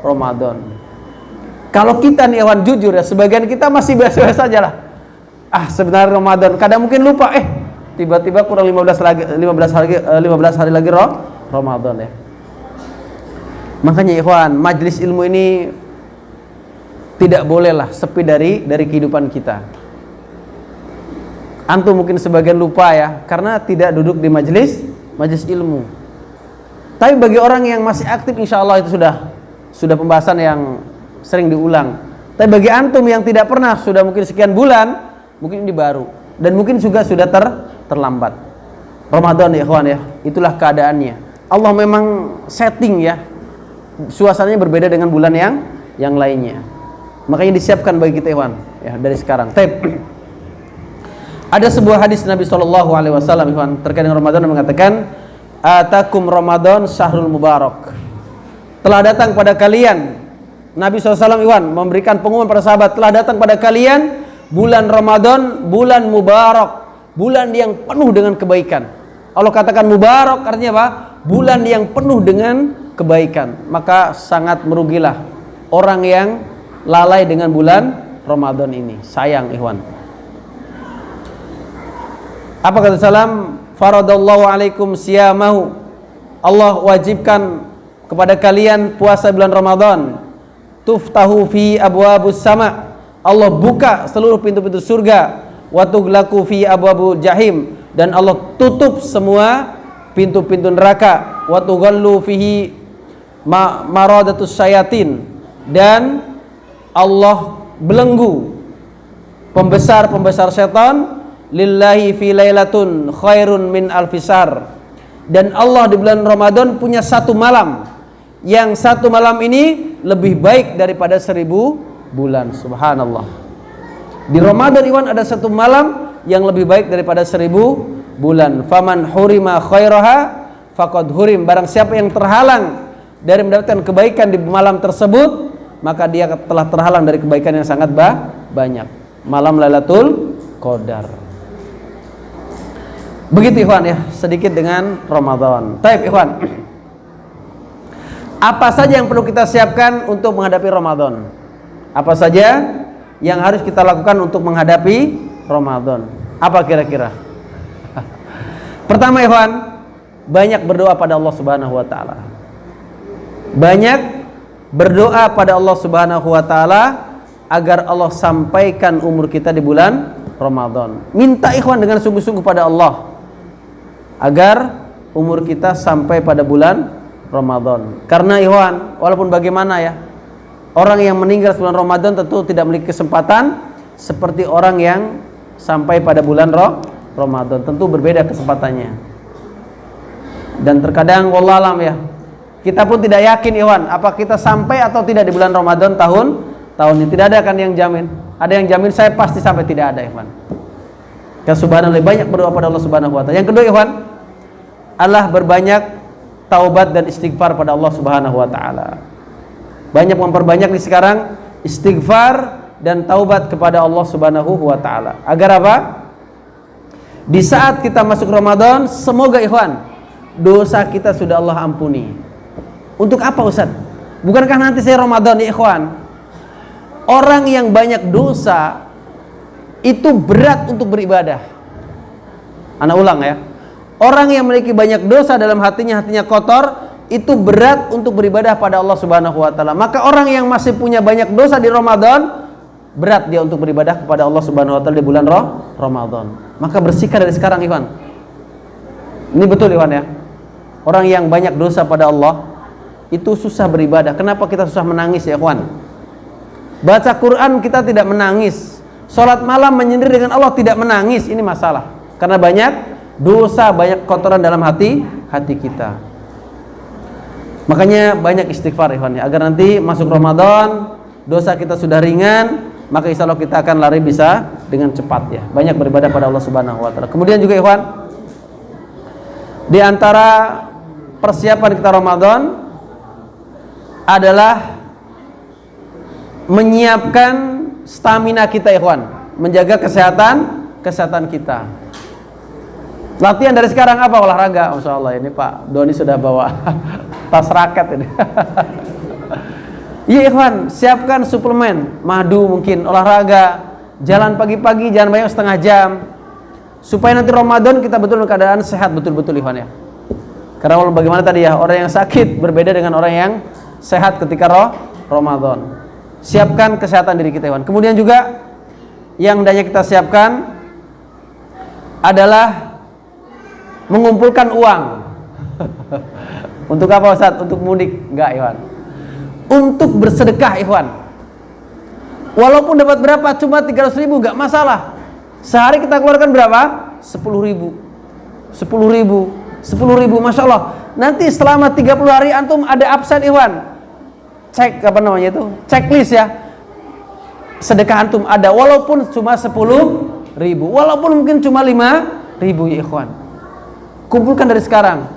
Ramadan. Kalau kita nih Ikhwan, jujur ya, sebagian kita masih biasa-biasa aja lah. Sebenarnya Ramadan, kadang mungkin lupa, tiba-tiba kurang 15 hari lagi Ramadan ya. Makanya Ikhwan, majelis ilmu ini tidak bolehlah sepi dari kehidupan kita. Antum mungkin sebagian lupa ya, karena tidak duduk di majelis ilmu. Tapi bagi orang yang masih aktif, insya Allah itu sudah pembahasan yang sering diulang. Tapi bagi antum yang tidak pernah, sudah mungkin sekian bulan, mungkin ini baru, dan mungkin juga sudah terlambat. Ramadan ya Ikhwan ya, itulah keadaannya. Allah memang setting ya, suasananya berbeda dengan bulan yang lainnya. Makanya disiapkan bagi kita Ikhwan ya dari sekarang. Ada sebuah hadis Nabi SAW Ikhwan terkait dengan Ramadan yang mengatakan, atakum Ramadan syahrul mubarak. Telah datang pada kalian, Nabi SAW Ikhwan memberikan pengumuman para sahabat, telah datang pada kalian bulan Ramadan, bulan mubarak, bulan yang penuh dengan kebaikan. Allah katakan mubarak artinya apa? Bulan yang penuh dengan kebaikan. Maka sangat merugilah orang yang lalai dengan bulan Ramadan ini. Sayang Ikhwan. Apa kata salam? Faradallahu alaikum siyamahu. Allah wajibkan kepada kalian puasa bulan Ramadan. Tuftahu fi abwabus sama. Allah buka seluruh pintu-pintu surga. Wa tughlaqu fi abwabul jahim, dan Allah tutup semua pintu-pintu neraka. Wa tughallu fihi maradatus syayatin, dan Allah belenggu pembesar-pembesar setan. Lillahi fi lailatun khairun min alfisar. Dan Allah di bulan Ramadan punya satu malam, yang satu malam ini lebih baik daripada 1000 bulan. Subhanallah. Di Ramadan Iwan ada satu malam yang lebih baik daripada 1000 bulan. Faman hurima khairaha faqad hurim. Barang siapa yang terhalang dari mendapatkan kebaikan di malam tersebut, maka dia telah terhalang dari kebaikan yang sangat banyak. Malam Lailatul Qadar. Begitu Ikhwan ya, sedikit dengan Ramadan. Baik Ikhwan, apa saja yang perlu kita siapkan untuk menghadapi Ramadan? Apa saja yang harus kita lakukan untuk menghadapi Ramadan? Apa kira-kira? Pertama Ikhwan, banyak berdoa pada Allah Subhanahu wa taala. Banyak berdoa pada Allah Subhanahu wa taala agar Allah sampaikan umur kita di bulan Ramadan. Minta Ikhwan dengan sungguh-sungguh pada Allah agar umur kita sampai pada bulan Ramadan. Karena Ikhwan, walaupun bagaimana ya, orang yang meninggal bulan Ramadan tentu tidak memiliki kesempatan seperti orang yang sampai pada bulan Ramadan. Tentu berbeda kesempatannya. Dan terkadang wallahualam ya, kita pun tidak yakin Ikhwan, apa kita sampai atau tidak di bulan Ramadan tahun ini. Tidak ada kan yang jamin. Ada yang jamin saya pasti sampai, tidak ada Ikhwan. Ya subhanallah, banyak berdoa pada Allah Subhanahu wa taala. Yang kedua Ikhwan, Allah berbanyak taubat dan istighfar pada Allah Subhanahu wa taala. Banyak memperbanyak di sekarang istighfar dan taubat kepada Allah Subhanahu wa taala. Agar apa? Di saat kita masuk Ramadan, semoga Ikhwan, dosa kita sudah Allah ampuni. Untuk apa Ustaz? Bukankah nanti saya Ramadan ya Ikhwan? Orang yang banyak dosa itu berat untuk beribadah. Ana ulang ya. Orang yang memiliki banyak dosa dalam hatinya kotor, itu berat untuk beribadah pada Allah Subhanahu wa taala. Maka orang yang masih punya banyak dosa di Ramadan, berat dia untuk beribadah kepada Allah Subhanahu wa taala di bulan Ramadan. Maka bersihkan dari sekarang Ikhwan. Ini betul Ikhwan ya. Orang yang banyak dosa pada Allah itu susah beribadah. Kenapa kita susah menangis ya Ikhwan? Baca Quran kita tidak menangis. Salat malam menyendiri dengan Allah tidak menangis. Ini masalah. Karena banyak dosa, banyak kotoran dalam hati kita. Makanya banyak istighfar ikhwan ya, agar nanti masuk Ramadan dosa kita sudah ringan, maka insya Allah kita akan lari bisa dengan cepat ya. Banyak beribadah pada Allah Subhanahu wa taala. Kemudian juga ikhwan, di antara persiapan kita Ramadan adalah menyiapkan stamina kita ikhwan, menjaga kesehatan kita. Latihan dari sekarang apa? Olahraga. Masya Allah, ini Pak Doni sudah bawa tas raket ini. Iya ikhwan, siapkan suplemen, madu mungkin, olahraga, jalan pagi-pagi, jangan banyak setengah jam, supaya nanti Ramadan kita betul dalam keadaan sehat betul-betul ikhwan ya. Karena bagaimana tadi ya, orang yang sakit berbeda dengan orang yang sehat ketika Ramadan. Siapkan kesehatan diri kita ikhwan. Kemudian juga yang hendaknya kita siapkan adalah mengumpulkan uang. Untuk apa Ustaz? Untuk mudik? Enggak ikhwan. Untuk bersedekah ikhwan. Walaupun dapat berapa, cuma 300.000 enggak masalah. Sehari kita keluarkan berapa? 10.000. 10.000, Masya Allah. Nanti selama 30 hari antum ada absen ikhwan. Cek apa namanya itu? Checklist ya. Sedekah antum ada, walaupun cuma 10.000, walaupun mungkin cuma 5.000 ya ikhwan. Kumpulkan dari sekarang.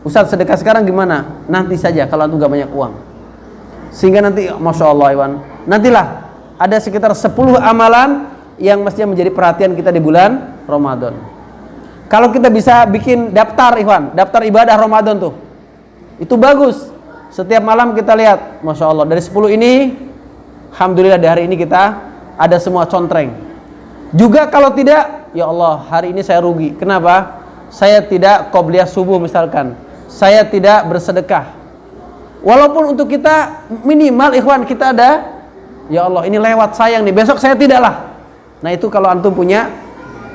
Ustaz, sedekah sekarang gimana? Nanti saja kalau antum gak banyak uang. Sehingga nanti Masya Allah ikhwan, nantilah ada sekitar 10 amalan yang mestinya menjadi perhatian kita di bulan Ramadan. Kalau kita bisa bikin daftar ikhwan, daftar ibadah Ramadan tuh, itu bagus. Setiap malam kita lihat, Masya Allah, dari 10 ini alhamdulillah di hari ini kita ada semua contreng. Juga kalau tidak, ya Allah, hari ini saya rugi. Kenapa? Saya tidak qobliyah subuh misalkan, saya tidak bersedekah. Walaupun untuk kita minimal ikhwan kita ada, ya Allah ini lewat sayang nih, besok saya tidaklah. Nah itu kalau antum punya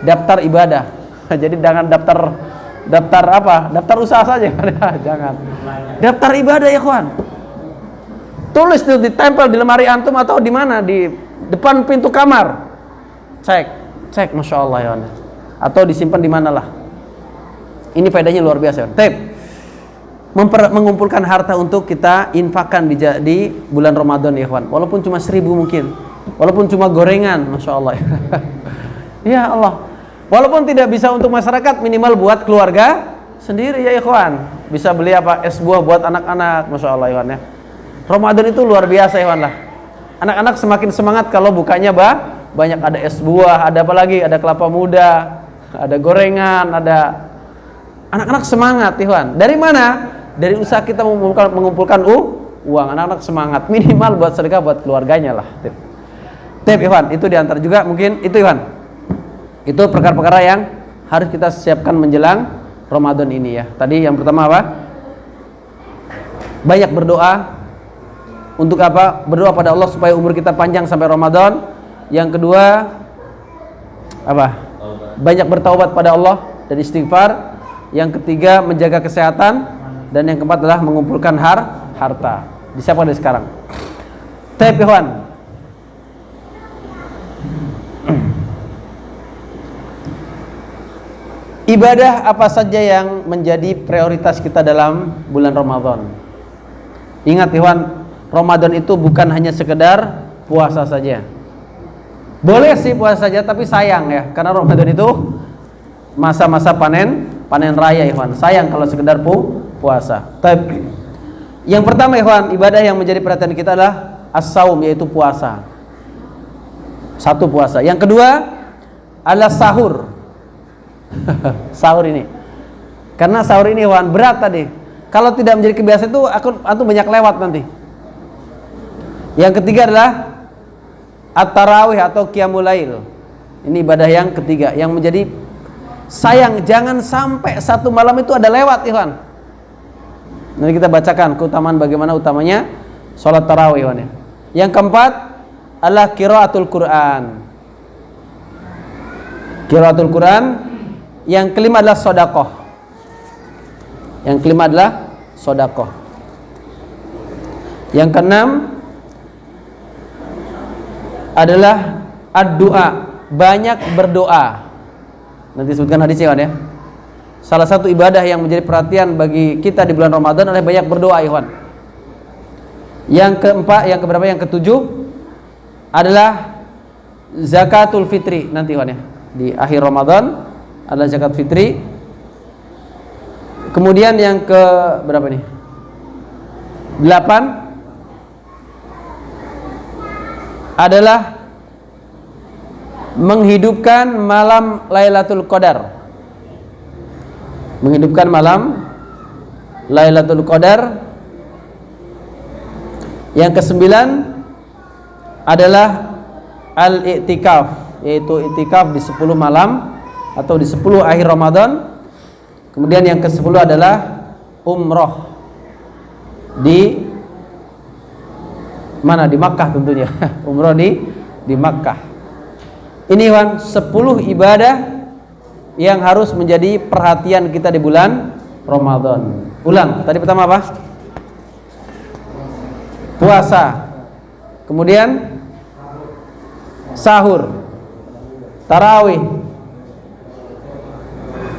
daftar ibadah. Jadi jangan daftar apa? Daftar usaha saja. Jangan. Daftar ibadah ya ikhwan. Tulis itu, ditempel di lemari antum atau di mana? Di depan pintu kamar. Cek, Masya Allah ya. Atau disimpan di mana lah. Ini faedahnya luar biasa. Mengumpulkan harta untuk kita infakkan di bulan Ramadan ya ikhwan. Walaupun cuma 1.000 mungkin. Walaupun cuma gorengan, Masya Allah. Ya Allah. Walaupun tidak bisa untuk masyarakat, minimal buat keluarga sendiri ya ikhwan. Bisa beli apa? Es buah buat anak-anak, Masya Allah ikhwan ya. Ramadan itu luar biasa ikhwan lah. Anak-anak semakin semangat kalau bukanya banyak, ada es buah, ada apa lagi? Ada kelapa muda, ada gorengan, ada. Anak-anak semangat ikhwan. Dari mana? Dari usaha kita mengumpulkan uang. Anak-anak semangat, minimal buat sedekah buat keluarganya lah. Tip ikhwan, itu diantar juga mungkin itu ikhwan. Itu perkara-perkara yang harus kita siapkan menjelang Ramadan ini ya. Tadi yang pertama apa? Banyak berdoa. Untuk apa? Berdoa pada Allah supaya umur kita panjang sampai Ramadan. Yang kedua apa? Banyak bertaubat pada Allah dan istighfar. Yang ketiga menjaga kesehatan. Dan yang keempat adalah mengumpulkan harta. Disiapkan dari sekarang. Taib ikhwan. Ibadah apa saja yang menjadi prioritas kita dalam bulan Ramadan? Ingat ikhwan, Ramadan itu bukan hanya sekedar puasa saja. Boleh sih puasa saja, tapi sayang ya, karena Ramadan itu masa-masa panen raya ikhwan. Sayang kalau sekedar puasa. Tapi yang pertama ikhwan, ibadah yang menjadi perhatian kita adalah as-saum, yaitu puasa. Satu puasa. Yang kedua adalah sahur. Sahur ini, karena sahur ini ikhwan berat tadi. Kalau tidak menjadi kebiasaan itu aku banyak lewat nanti. Yang ketiga adalah at-tarawih atau qiyamul lail. Ini ibadah yang ketiga yang menjadi sayang, jangan sampai satu malam itu ada lewat ikhwan. Nanti kita bacakan keutamaan bagaimana utamanya sholat tarawih ikhwan ya. Yang keempat adalah qiraatul Quran. Qiraatul Quran. Yang kelima adalah sodakoh. Yang kelima adalah sodakoh. Yang keenam adalah ad-doa, banyak berdoa. Nanti sebutkan hadisnya kan ya. salah satu ibadah yang menjadi perhatian bagi kita di bulan Ramadan adalah banyak berdoa, ikhwan. Yang keempat, yang keberapa? Yang ketujuh adalah zakatul fitri nanti, ikhwan ya. Di akhir Ramadan adalah zakat fitri. Kemudian yang ke berapa nih? 8 adalah menghidupkan malam Lailatul Qadar. Menghidupkan malam Lailatul Qadar. Yang kesembilan adalah al-i'tikaf, yaitu i'tikaf di 10 malam atau di 10 akhir Ramadan. Kemudian yang ke-10 adalah umroh di mana? Di Makkah tentunya. Umroh di Makkah. Ini Wan 10 ibadah yang harus menjadi perhatian kita di bulan Ramadan. Ulang, tadi pertama apa? Puasa. Kemudian sahur, tarawih,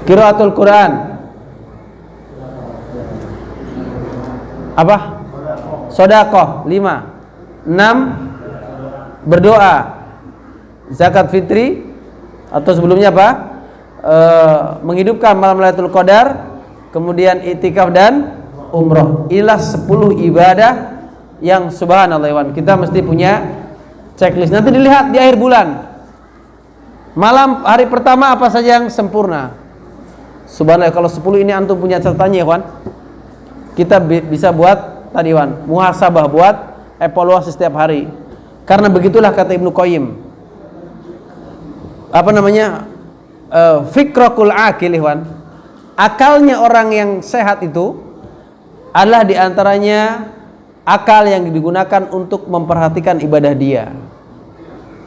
qiraatul Quran, apa? Sedekah 5. 6 berdoa, zakat fitri, atau sebelumnya apa? Menghidupkan malam Lailatul Qadar, kemudian i'tikaf dan umroh. Inilah 10 ibadah yang subhanallah Iwan, kita mesti punya checklist. Nanti dilihat di akhir bulan. Malam hari pertama apa saja yang sempurna. Subhanallah, kalau 10 ini antum punya catatannya Iwan, kita bisa buat tadi Iwan, muhasabah, buat evaluasi setiap hari. Karena begitulah kata Ibnu Qayyim. Apa namanya? Fikrakul akil Iwan. Akalnya orang yang sehat itu adalah diantaranya akal yang digunakan untuk memperhatikan ibadah dia.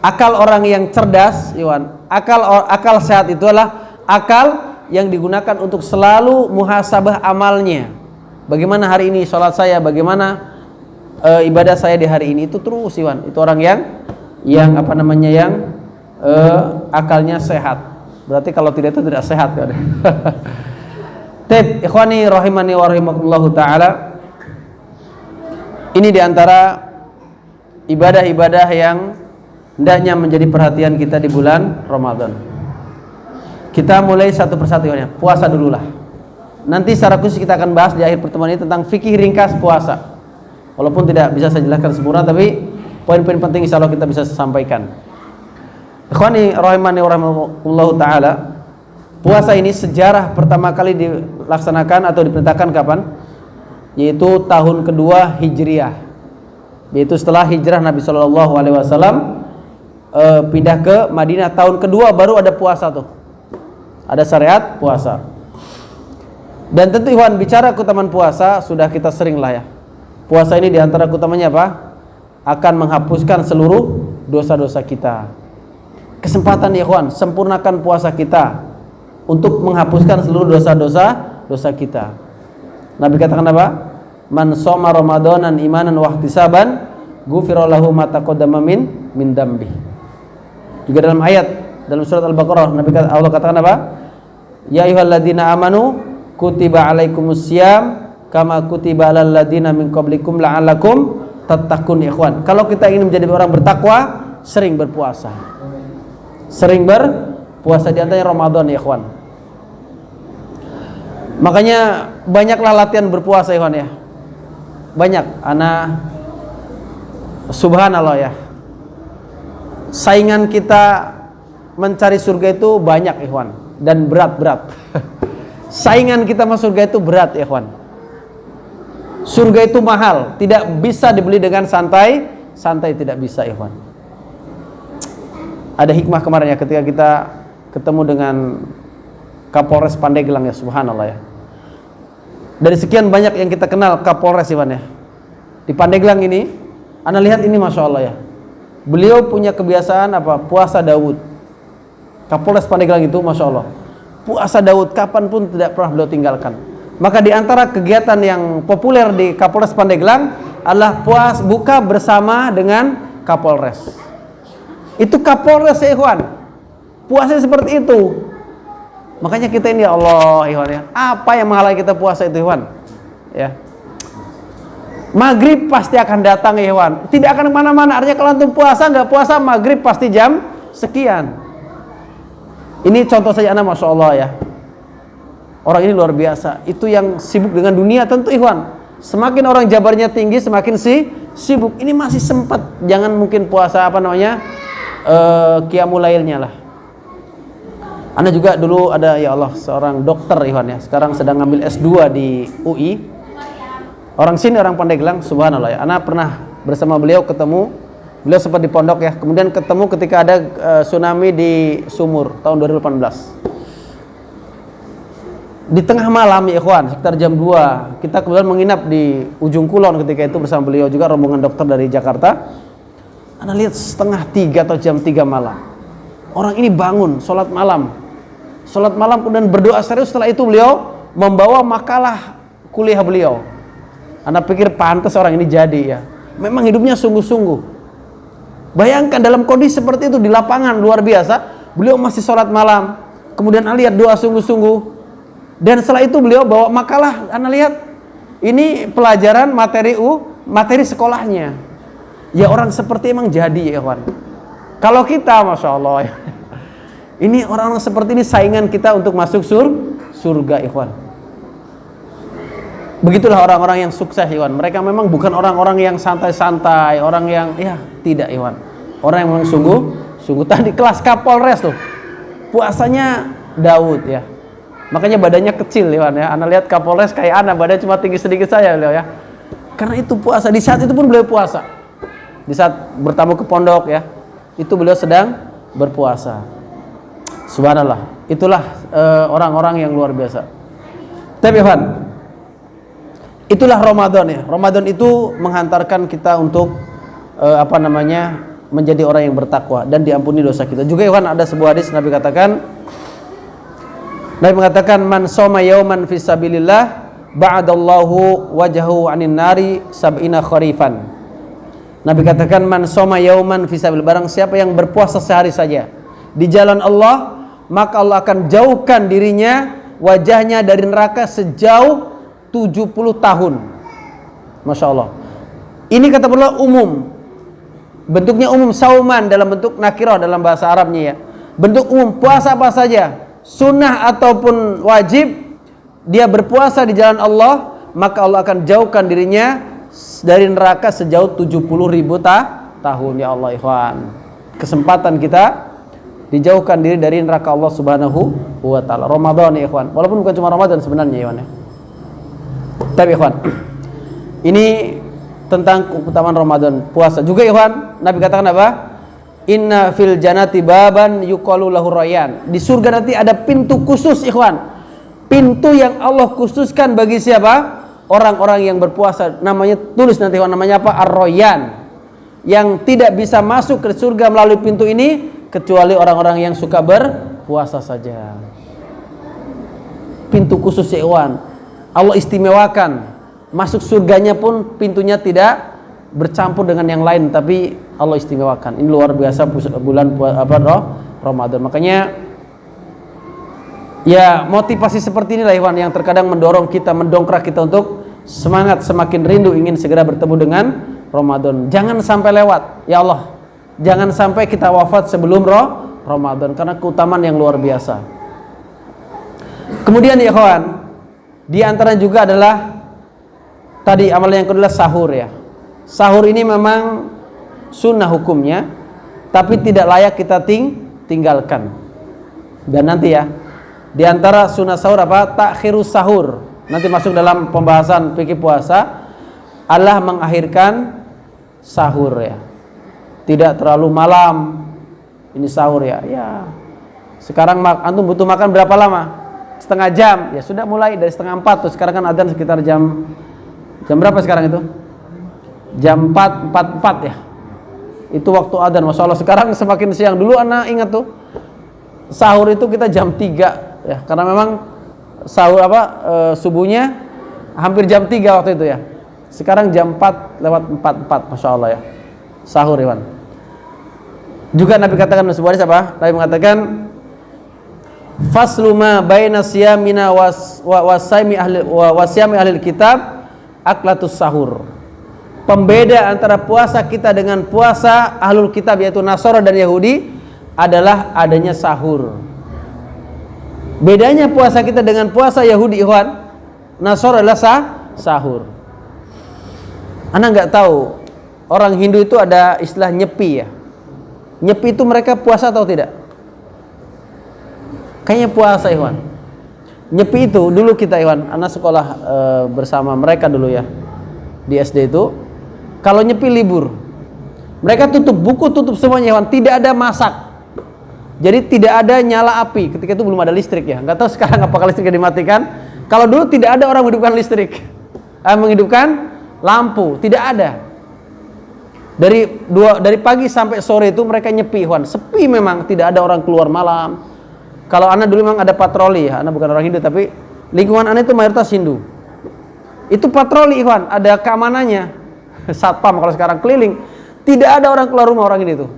Akal orang yang cerdas, Iwan, akal sehat itu adalah akal yang digunakan untuk selalu muhasabah amalnya. Bagaimana hari ini sholat saya, bagaimana ibadah saya di hari ini, itu terus, Iwan. Itu orang yang apa namanya, yang akalnya sehat. Berarti kalau tidak itu tidak sehat, kan? Tib, ikhwani rahimani wa rahimakumullahu taala. Ini diantara ibadah-ibadah yang hendaknya menjadi perhatian kita di bulan Ramadan. Kita mulai satu persatu ya. Puasa dululah. Nanti secara khusus kita akan bahas di akhir pertemuan ini tentang fikih ringkas puasa. Walaupun tidak bisa saya jelaskan sempurna, tapi poin-poin penting insya Allah kita bisa sampaikan. Ikhwani rahimani wa rahimakumullahu taala. Puasa ini sejarah pertama kali dilaksanakan atau diperintahkan kapan? Yaitu tahun kedua Hijriah, yaitu setelah hijrah Nabi Shallallahu Alaihi Wasallam pindah ke Madinah. Tahun kedua baru ada puasa tuh, ada syariat puasa. Dan tentu Ikhwan, bicara keutamaan puasa sudah kita sering lah ya. Puasa ini diantara keutamanya apa? Akan menghapuskan seluruh dosa-dosa kita. Kesempatan Ikhwan, sempurnakan puasa kita untuk menghapuskan seluruh dosa-dosa kita. Nabi katakan apa? Man shoma ramadanan imanan wa ihtisaban ghufira lahu ma taqaddama min dambi. Juga dalam ayat dalam surat Al-Baqarah Allah katakan apa? Ya ayyuhalladzina amanu kutiba alaikumusiyam kama kutiba alal ladzina min qablikum la'allakum tattaqun. Ikhwan, kalau kita ingin menjadi orang bertakwa, sering berpuasa. Sering berpuasa, di antaranya Ramadan ya ikhwan. Makanya banyaklah latihan berpuasa ikhwan ya. Banyak, subhanallah ya. Saingan kita mencari surga itu banyak ikhwan, dan berat-berat. Saingan kita masuk surga itu berat ikhwan. Surga itu mahal, tidak bisa dibeli dengan santai tidak bisa ikhwan. Ada hikmah kemarin ya, ketika kita ketemu dengan Kapolres Pandeglang ya, subhanallah ya. Dari sekian banyak yang kita kenal Kapolres Iwan ya, di Pandeglang ini, Anda lihat ini masya Allah ya. Beliau punya kebiasaan apa? Puasa Daud. Kapolres Pandeglang itu masya Allah, puasa Daud kapanpun tidak pernah beliau tinggalkan. Maka di antara kegiatan yang populer di Kapolres Pandeglang adalah buka bersama dengan Kapolres. Itu Kapolres ya Ikhwan, puasanya seperti itu. Makanya kita ini ya Allah, Ikhwan ya. Apa yang menghalangi kita puasa itu, Ikhwan? Ya. Maghrib pasti akan datang, Ikhwan. Tidak akan kemana-mana. Artinya kalau antum puasa nggak puasa, maghrib pasti jam sekian. Ini contoh saja, anak, masya Allah ya. Orang ini luar biasa. Itu yang sibuk dengan dunia tentu, Ikhwan. Semakin orang jabarnya tinggi, semakin sibuk. Ini masih sempat. Jangan mungkin puasa qiyamul lailnya lah. Anda juga dulu ada, ya Allah, seorang dokter, Ikhwan ya. Sekarang sedang ngambil S2 di UI. Orang sini, orang Pandeglang, subhanallah ya. Anda pernah bersama beliau ketemu. Beliau sempat di pondok ya. Kemudian ketemu ketika ada tsunami di Sumur tahun 2018. Di tengah malam ya, Ikhwan, sekitar jam 2. Kita kemudian menginap di ujung Kulon ketika itu bersama beliau juga, rombongan dokter dari Jakarta. Anda lihat setengah 3 atau jam 3 malam. Orang ini bangun, sholat malam kemudian berdoa serius. Setelah itu beliau membawa makalah kuliah beliau. Anda pikir pantas orang ini jadi ya. Memang hidupnya sungguh-sungguh. Bayangkan dalam kondisi seperti itu di lapangan luar biasa. Beliau masih sholat malam. Kemudian Anda lihat doa sungguh-sungguh. Dan setelah itu beliau bawa makalah. Anda lihat ini pelajaran materi sekolahnya. Ya orang seperti emang jadi ya, Ikhwan. Kalau kita, masya Allah ya. Ini orang-orang seperti ini saingan kita untuk masuk surga, Ikhwan. Begitulah orang-orang yang sukses, Ikhwan. Mereka memang bukan orang-orang yang santai-santai, orang yang tidak, Ikhwan. Orang yang memang sungguh tadi kelas Kapolres tuh. Puasanya Daud ya. Makanya badannya kecil, Ikhwan ya. Anda lihat Kapolres kayak anak, badannya cuma tinggi sedikit saya, beliau ya. Karena itu puasa, di saat itu pun beliau puasa. Di saat bertamu ke pondok ya, itu beliau sedang berpuasa. Subhanallah, itulah orang-orang yang luar biasa. Tapi Ikhwan, itulah Ramadan ya. Ramadan itu menghantarkan kita untuk menjadi orang yang bertakwa dan diampuni dosa kita. Juga Ikhwan, ada sebuah hadis Nabi mengatakan man shoma yauman fisabilillah ba'adallahu wajhahu 'anin nari sab'ina kharifan. Nabi katakan man shoma yauman fisabilillah, barang siapa yang berpuasa sehari saja di jalan Allah, maka Allah akan jauhkan dirinya, wajahnya dari neraka sejauh 70 tahun. Masya Allah. Ini kata Allah umum. Bentuknya umum, sauman dalam bentuk nakirah dalam bahasa Arabnya ya. Bentuk umum, puasa apa saja, sunnah ataupun wajib, dia berpuasa di jalan Allah, maka Allah akan jauhkan dirinya dari neraka sejauh 70.000 tahun. Ya Allah, Ikhwan. Kesempatan kita dijauhkan diri dari neraka Allah Subhanahu wa taala. Ramadan ya, Ikhwan. Walaupun bukan cuma Ramadan sebenarnya, Ikhwan ya. Tapi Ikhwan, ini tentang keutamaan Ramadan, puasa. Juga Ikhwan, Nabi katakan apa? Inna fil jannati baban yuqalu lahu rayyan. Di surga nanti ada pintu khusus, Ikhwan. Pintu yang Allah khususkan bagi siapa? Orang-orang yang berpuasa. Namanya, tulis nanti Ikhwan, namanya apa? Ar-Rayyan. Yang tidak bisa masuk ke surga melalui pintu ini kecuali orang-orang yang suka berpuasa saja. Pintu khusus, Ikhwan. Allah istimewakan. Masuk surganya pun pintunya tidak bercampur dengan yang lain, tapi Allah istimewakan. Ini luar biasa bulan Ramadan. Makanya ya motivasi seperti inilah, Ikhwan, yang terkadang mendorong kita, mendongkrak kita untuk semangat, semakin rindu ingin segera bertemu dengan Ramadan. Jangan sampai lewat, ya Allah. Jangan sampai kita wafat sebelum Ramadan, karena keutamaan yang luar biasa. Kemudian ya kawan, di antara juga adalah tadi amalan yang kedua, sahur ya. Sahur ini memang sunnah hukumnya, tapi tidak layak kita tinggalkan. Dan nanti ya, di antara sunnah sahur apa? Takhirus sahur. Nanti masuk dalam pembahasan fikih puasa. Allah mengakhirkan sahur ya. Tidak terlalu malam ini sahur ya. Ya. Sekarang antum butuh makan berapa lama? Setengah jam. Ya sudah, mulai dari setengah 4 tuh. Sekarang kan adzan sekitar jam berapa sekarang itu? Jam 4.44 ya. Itu waktu adzan. Masya Allah, sekarang semakin siang. Dulu anak ingat tuh, sahur itu kita jam 3 ya. Karena memang sahur subuhnya hampir jam 3 waktu itu ya. Sekarang jam 4:44. Masya Allah ya. Sahur, Iwan. Juga Nabi katakan sebuah hadis apa? Nabi mengatakan Faslu ma baina siyamina wasyami ahli kitab aklatus sahur. Pembeda antara puasa kita dengan puasa ahlul kitab yaitu Nasara dan Yahudi adalah adanya sahur. Bedanya puasa kita dengan puasa Yahudi, ikhwan, Nasara adalah sahur. Anda nggak tahu orang Hindu itu ada istilah nyepi ya. Nyepi itu mereka puasa atau tidak? Kayaknya puasa, ikhwan. Nyepi itu dulu kita, ikhwan, anak sekolah bersama mereka dulu ya di SD itu. Kalau nyepi libur, mereka tutup buku, tutup semuanya, ikhwan. Tidak ada masak. Jadi tidak ada nyala api. Ketika itu belum ada listrik ya. Nggak tahu sekarang apakah listriknya dimatikan. Kalau dulu tidak ada orang menghidupkan listrik, menghidupkan lampu, tidak ada. Dari pagi sampai sore itu mereka nyepi, ikhwan. Sepi memang, tidak ada orang keluar malam. Kalau anak dulu memang ada patroli ya. Anak bukan orang Hindu tapi lingkungan anak itu mayoritas Hindu. Itu patroli, ikhwan, ada keamanannya. Satpam kalau sekarang keliling. Tidak ada orang keluar rumah orang ini tuh.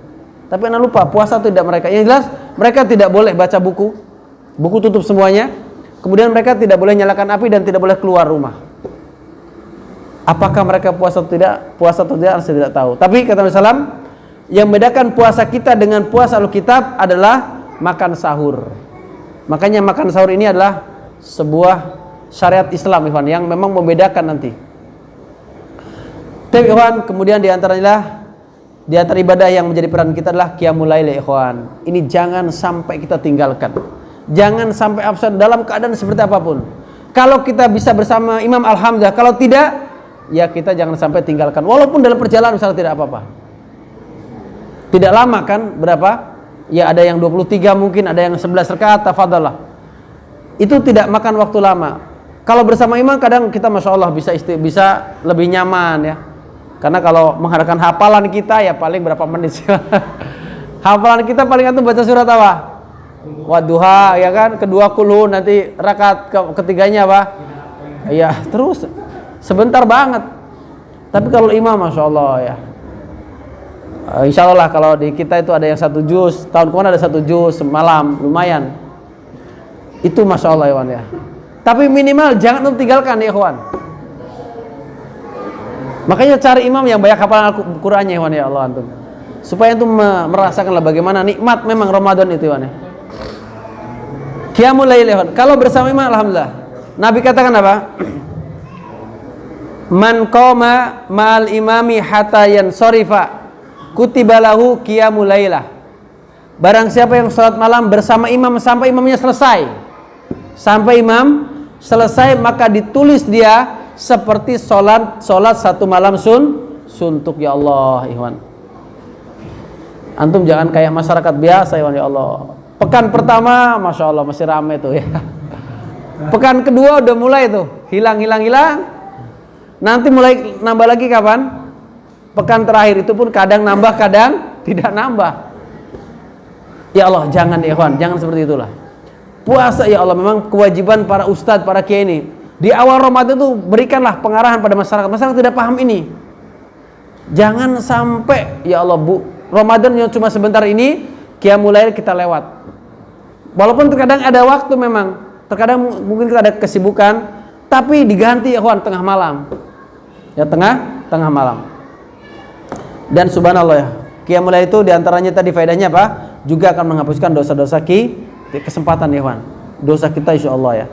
Tapi anak lupa puasa tidak mereka. Yang jelas mereka tidak boleh baca buku. Buku tutup semuanya. Kemudian mereka tidak boleh nyalakan api dan tidak boleh keluar rumah. Apakah mereka puasa atau tidak? Puasa atau tidak saya tidak tahu. Tapi kata Nabi SAW, yang membedakan puasa kita dengan puasa Alkitab adalah makan sahur. Makanya makan sahur ini adalah sebuah syariat Islam, ikhwan, yang memang membedakan nanti. Tapi ikhwan, kemudian di antara ibadah yang menjadi peran kita adalah qiyamul lail, ikhwan. Ini jangan sampai kita tinggalkan. Jangan sampai absen dalam keadaan seperti apapun. Kalau kita bisa bersama imam, alhamdulillah. Kalau tidak, ya kita jangan sampai tinggalkan. Walaupun dalam perjalanan misalnya tidak apa-apa. Tidak lama kan? Berapa? Ya ada yang 23 mungkin, ada yang 11 rakaat, tafadhalah. Itu tidak makan waktu lama. Kalau bersama imam kadang kita Masya Allah bisa lebih nyaman ya. Karena kalau mengharapkan hafalan kita ya paling berapa menit. Hafalan kita paling antum baca surat apa? Wadduha ya kan, kedua kulhu, nanti rakaat ketiganya apa? Ya terus sebentar banget. Tapi kalau imam Masya Allah ya, insya Allah kalau di kita itu ada yang 1 juz, tahun kemarin ada 1 juz semalam, lumayan. Itu Masya Allah ya, ya. Tapi minimal jangan tinggalkan ya ikhwan. Makanya cari imam yang banyak hafalan Al-Qur'annya ya Allah antum. Supaya antum merasakanlah bagaimana nikmat memang Ramadan itu ya. Qiyamul lail ikhwan. Kalau bersama imam alhamdulillah. Nabi katakan apa? Man qama ma'al imami hatta yansarifa kutiba lahu qiyamul lailah. Barang siapa yang salat malam bersama imam sampai imamnya selesai. Sampai imam selesai maka ditulis dia seperti salat 1 malam suntuk ya Allah, ikhwan. Antum jangan kayak masyarakat biasa ya Allah. Pekan pertama Masya Allah masih ramai tuh ya. Pekan kedua udah mulai tuh hilang. Nanti mulai nambah lagi kapan? Pekan terakhir itu pun kadang nambah kadang tidak nambah. Ya Allah jangan ya ikhwan, jangan seperti itulah. Puasa ya Allah memang kewajiban para ustadz, para kiai ini. Di awal Ramadan itu berikanlah pengarahan pada masyarakat. Masyarakat tidak paham ini. Jangan sampai ya Allah Ramadan yang cuma sebentar ini qiyamul lail kita lewat. Walaupun terkadang ada waktu memang, terkadang mungkin kita ada kesibukan, tapi diganti ya kawan tengah malam. Ya tengah malam. Dan subhanallah ya, qiyamul lail itu diantaranya tadi faedahnya apa? Juga akan menghapuskan dosa-dosa kesempatan ya kawan. Dosa kita insyaallah ya.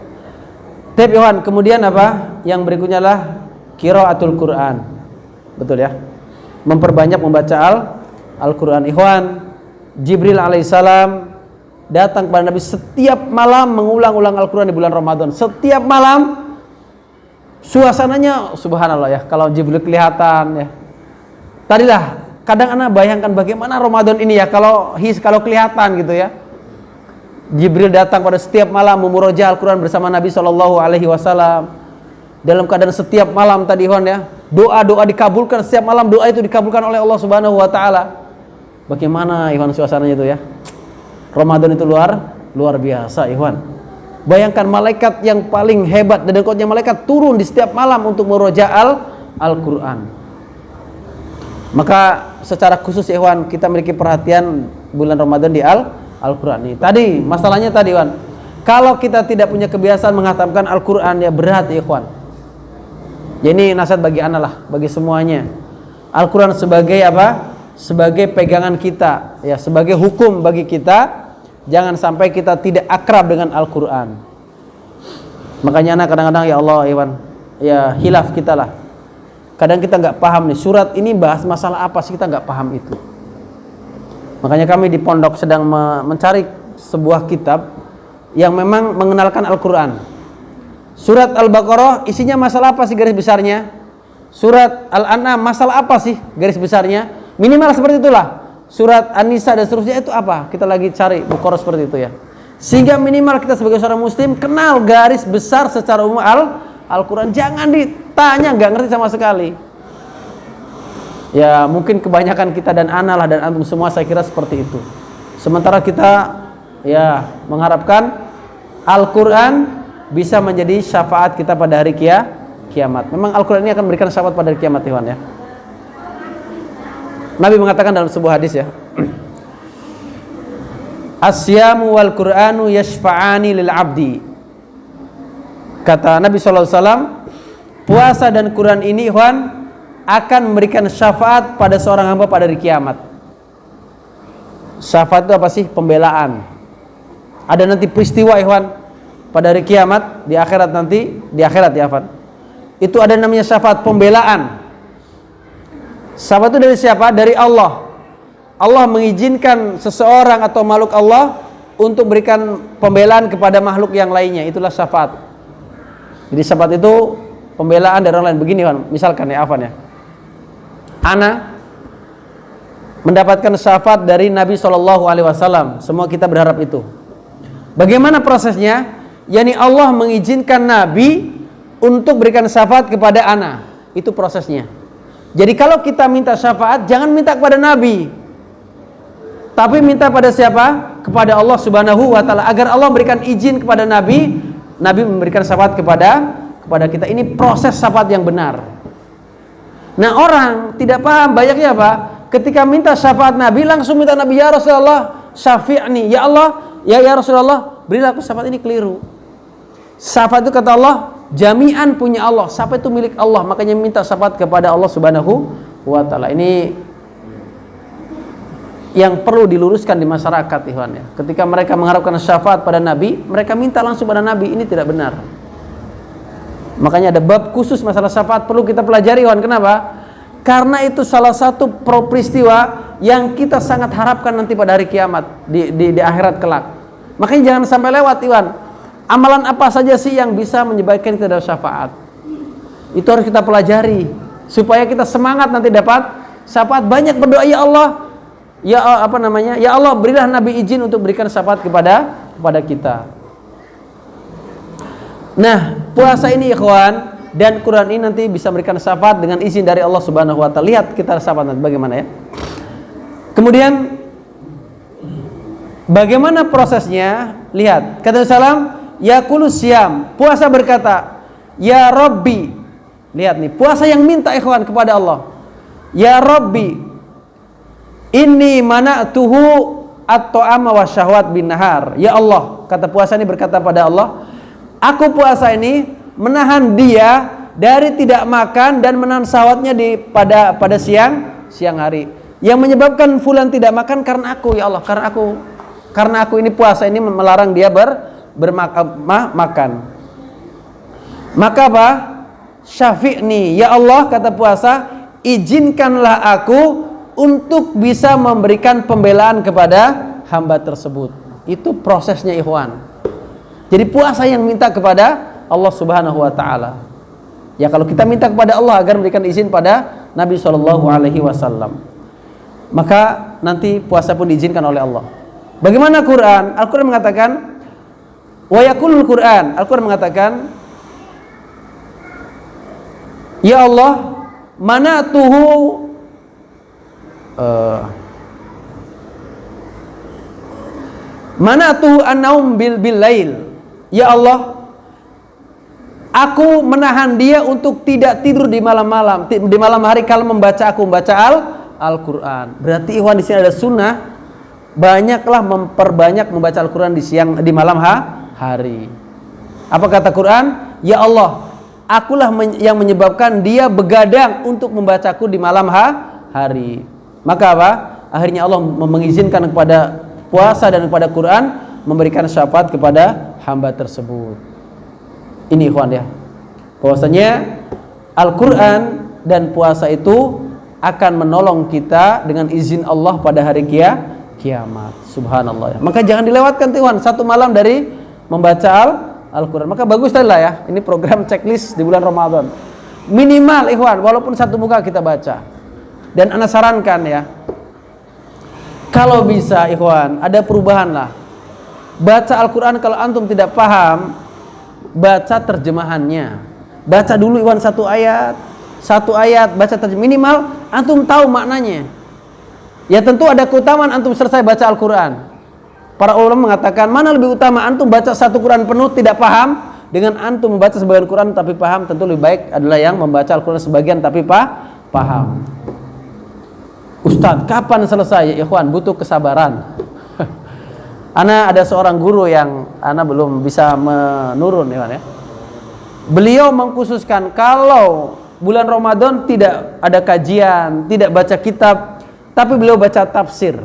Tapi kawan, kemudian apa? Yang berikutnya adalah qiraatul Quran. Betul ya? Memperbanyak membaca Al-Quran. Ikhwan, Jibril alaihissalam datang kepada Nabi setiap malam mengulang-ulang Al-Quran di bulan Ramadan. Setiap malam suasananya subhanallah ya. Kalau Jibril kelihatan ya. Tadilah kadang anak bayangkan bagaimana Ramadan ini ya kalau kelihatan gitu ya. Jibril datang pada setiap malam memurojaah Al-Quran bersama Nabi SAW. Dalam keadaan setiap malam tadi Ikhwan ya, doa-doa dikabulkan setiap malam, doa itu dikabulkan oleh Allah Subhanahu wa taala. Bagaimana Ikhwan suasananya itu ya? Ramadan itu luar biasa Ikhwan. Bayangkan malaikat yang paling hebat dan kuatnya malaikat turun di setiap malam untuk memurojaah Al-Quran. Maka secara khusus Ikhwan kita memiliki perhatian bulan Ramadan di Al-Quran ini. Tadi masalahnya tadi Ikhwan, Kalau kita tidak punya kebiasaan menghatamkan Al-Quran, ya berat ya ikhwan. Jadi nasihat bagi ana lah, bagi semuanya. Al-Quran sebagai apa? Sebagai pegangan kita, ya, sebagai hukum bagi kita. Jangan sampai kita tidak akrab dengan Al-Quran. Makanya anak kadang-kadang, ya Allah Iwan, ya hilaf kita lah. Kadang kita nggak paham nih, surat ini bahas masalah apa sih, kita nggak paham itu. Makanya kami di pondok sedang mencari sebuah kitab yang memang mengenalkan Al-Quran. Surat Al-Baqarah isinya masalah apa sih garis besarnya? Surat Al-An'am masalah apa sih garis besarnya? Minimal seperti itulah. Surat An-Nisa dan seterusnya itu apa? Kita lagi cari Baqarah seperti itu ya. Sehingga minimal kita sebagai seorang muslim kenal garis besar secara umum Al-Quran. Jangan ditanya nggak ngerti sama sekali. Ya mungkin kebanyakan kita dan ana lah dan antum semua saya kira seperti itu. Sementara kita ya mengharapkan Al-Quran bisa menjadi syafaat kita pada hari kiamat. Memang Al-Quran ini akan memberikan syafaat pada hari kiamat Tuhan ya. Nabi mengatakan dalam sebuah hadis ya, Asyamu wal Qur'anu yashfa'ani lil abdi. Kata Nabi SAW, puasa dan Quran ini Tuhan akan memberikan syafaat pada seorang hamba pada hari kiamat. Syafaat itu apa sih? Pembelaan. Ada nanti peristiwa Ikhwan pada hari kiamat, di akhirat nanti, di akhirat ya Ikhwan. Itu ada namanya syafaat pembelaan. Syafaat itu dari siapa? Dari Allah. Allah mengizinkan seseorang atau makhluk Allah untuk berikan pembelaan kepada makhluk yang lainnya. Itulah syafaat. Jadi syafaat itu pembelaan dari orang lain. Begini Ikhwan, misalkan ya Afan ya, ana mendapatkan syafaat dari Nabi SAW. Semua kita berharap itu. Bagaimana prosesnya? Yani Allah mengizinkan Nabi untuk berikan syafaat kepada ana. Itu prosesnya. Jadi kalau kita minta syafaat, jangan minta kepada Nabi, tapi minta pada siapa? Kepada Allah Subhanahu wa Ta'ala. Agar Allah memberikan izin kepada Nabi, Nabi memberikan syafaat kepada kita. Ini proses syafaat yang benar. Nah orang tidak paham, banyaknya apa? Ketika minta syafaat Nabi, langsung minta Nabi, ya Rasulullah syafi'ni, ya Allah, ya Rasulullah berilah aku syafaat. Ini keliru. Syafaat itu kata Allah jami'an punya Allah, syafaat itu milik Allah, makanya minta syafaat kepada Allah Subhanahu wa Ta'ala. Ini yang perlu diluruskan di masyarakat Ikhwan ya. Ketika mereka mengharapkan syafaat pada Nabi, mereka minta langsung pada Nabi, ini tidak benar. Makanya ada bab khusus masalah syafaat perlu kita pelajari Ikhwan. Kenapa? Karena itu salah satu peristiwa yang kita sangat harapkan nanti pada hari kiamat, di akhirat kelak. Makanya jangan sampai lewat Ikhwan. Amalan apa saja sih yang bisa menyebabkan kita dapat syafaat? Itu harus kita pelajari supaya kita semangat nanti dapat syafaat. Banyak berdoa, ya Allah, ya Allah berilah Nabi izin untuk berikan syafaat kepada kita. Nah, puasa ini Ikhwan dan Quran ini nanti bisa memberikan syafaat dengan izin dari Allah Subhanahu wa Ta'ala. Lihat kita syafaat nanti bagaimana ya. Kemudian bagaimana prosesnya? Lihat, kata Salam, yaqulu syam, puasa berkata, ya Rabbi. Lihat nih, puasa yang minta Ikhwan kepada Allah. Ya Rabbi, inni mana'tuhu at-ta'ama wa syahwat bin nahar. Ya Allah, kata puasa ini berkata pada Allah, aku puasa ini menahan dia dari tidak makan dan menahan syahwatnya pada siang hari. Yang menyebabkan fulan tidak makan karena aku, ya Allah, karena aku ini puasa ini melarang dia makan. Maka apa? Syafi'ni, ya Allah, kata puasa, izinkanlah aku untuk bisa memberikan pembelaan kepada hamba tersebut. Itu prosesnya Ikhwan. Jadi puasa yang minta kepada Allah Subhanahu wa Ta'ala. Ya kalau kita minta kepada Allah agar memberikan izin pada Nabi SAW, maka nanti puasa pun diizinkan oleh Allah. Bagaimana Quran? Al-Quran mengatakan, wa yaqulul Quran, Al-Quran mengatakan, ya Allah, mana'tuhu an-naum bil lail. Ya Allah, aku menahan dia untuk tidak tidur di malam hari kalau membaca Al-Quran. Berarti Ikhwan di sini ada sunnah, banyaklah memperbanyak membaca Al-Quran di malam hari. Apa kata Quran? Ya Allah, akulah yang menyebabkan dia begadang untuk membacaku di malam hari. Maka apa? Akhirnya Allah mengizinkan kepada puasa dan kepada Quran memberikan syafaat kepada hamba tersebut. Ini ikhwan ya, bahwasanya Al-Quran dan puasa itu akan menolong kita dengan izin Allah pada hari kiamat. Subhanallah ya. Maka jangan dilewatkan tuh ikhwan, satu malam dari membaca Al-Quran. Maka bagus tadi lah ya, ini program checklist di bulan Ramadan. Minimal ikhwan, walaupun satu muka kita baca. Dan ana sarankan ya, kalau bisa ikhwan, ada perubahan lah. Baca Al-Quran kalau antum tidak paham, baca terjemahannya. Baca dulu ikhwan satu ayat, baca terjemahan. Minimal antum tahu maknanya. Ya tentu ada keutamaan antum selesai baca Al-Quran. Para ulama mengatakan mana lebih utama, antum baca satu Quran penuh tidak paham dengan antum membaca sebagian Quran tapi paham. Tentu lebih baik adalah yang membaca Al-Quran sebagian tapi paham. Ustadz, kapan selesai? Ya ikhwan, butuh kesabaran. Ana ada seorang guru yang ana belum bisa menurun ya. Beliau mengkhususkan kalau bulan Ramadan tidak ada kajian, tidak baca kitab, tapi beliau baca tafsir.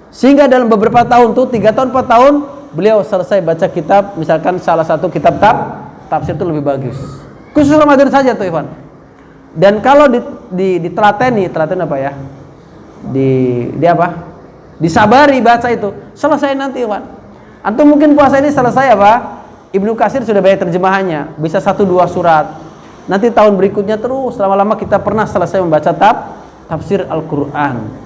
Sehingga dalam beberapa tahun tuh 3 tahun 4 tahun beliau selesai baca kitab, misalkan salah satu kitab tafsir itu lebih bagus. Khusus Ramadan saja tuh Iwan. Dan kalau ditelateni apa ya? Di apa? Disabari baca itu, selesai nanti Iwan. Antum mungkin puasa ini selesai apa? Ibnu Katsir sudah banyak terjemahannya, bisa 1-2 surat. Nanti tahun berikutnya terus lama-lama kita pernah selesai membaca tafsir Al-Qur'an.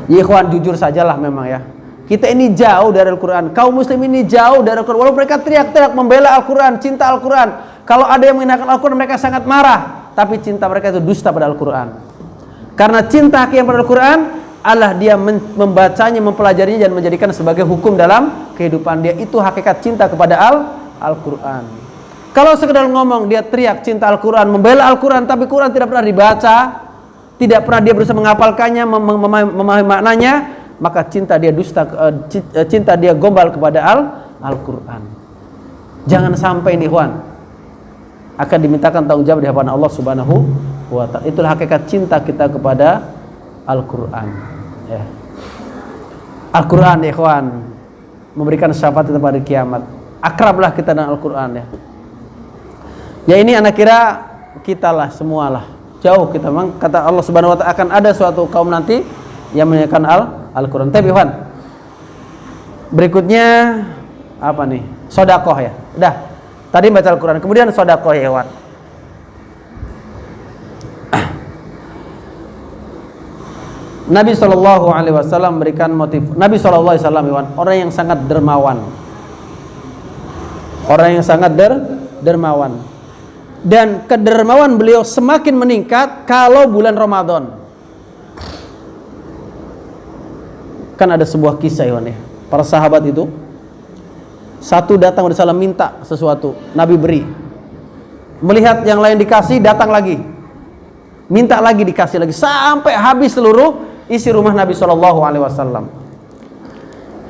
Ya ikhwan, jujur sajalah memang ya, kita ini jauh dari Al-Quran. Kaum muslim ini jauh dari Al-Quran. Walaupun mereka teriak-teriak membela Al-Quran, cinta Al-Quran. Kalau ada yang menghinakan Al-Quran mereka sangat marah. Tapi cinta mereka itu dusta pada Al-Quran. Karena cinta hakiki pada Al-Quran Allah dia membacanya, mempelajarinya dan menjadikan sebagai hukum dalam kehidupan dia. Itu hakikat cinta kepada Al-Quran. Kalau sekedar ngomong dia teriak cinta Al-Quran, membela Al-Quran, tapi Quran tidak pernah dibaca, tidak pernah dia berusaha menghafalkannya, memahami maknanya, maka cinta dia dusta, cinta dia gombal kepada Al-Quran. Jangan sampai nih Ikhwan, akan dimintakan tanggung jawab di hadapan Allah Subhanahu wa ta'ala. Itulah hakikat cinta kita kepada Al-Quran ya. Al-Quran ya Ikhwan, memberikan syafaat kita pada kiamat. Akrablah kita dengan Al-Quran ya. Ya ini anak kira kita lah semualah jauh kita, memang kata Allah Subhanahu wa ta'ala akan ada suatu kaum nanti yang menyanyikan Al-Quran. Tapi Ikhwan, berikutnya apa nih? Sodakoh ya. Udah, tadi baca Al-Quran, kemudian sodakoh ya Ikhwan. Nabi SAW berikan motif. Nabi SAW Ikhwan, orang yang sangat dermawan. Orang yang sangat dermawan. Dan kedermawan beliau semakin meningkat kalau bulan Ramadan. Kan ada sebuah kisah ya, para sahabat itu satu datang kepada Rasulullah minta sesuatu, Nabi beri. Melihat yang lain dikasih, datang lagi, minta lagi, dikasih lagi, sampai habis seluruh isi rumah Nabi SAW.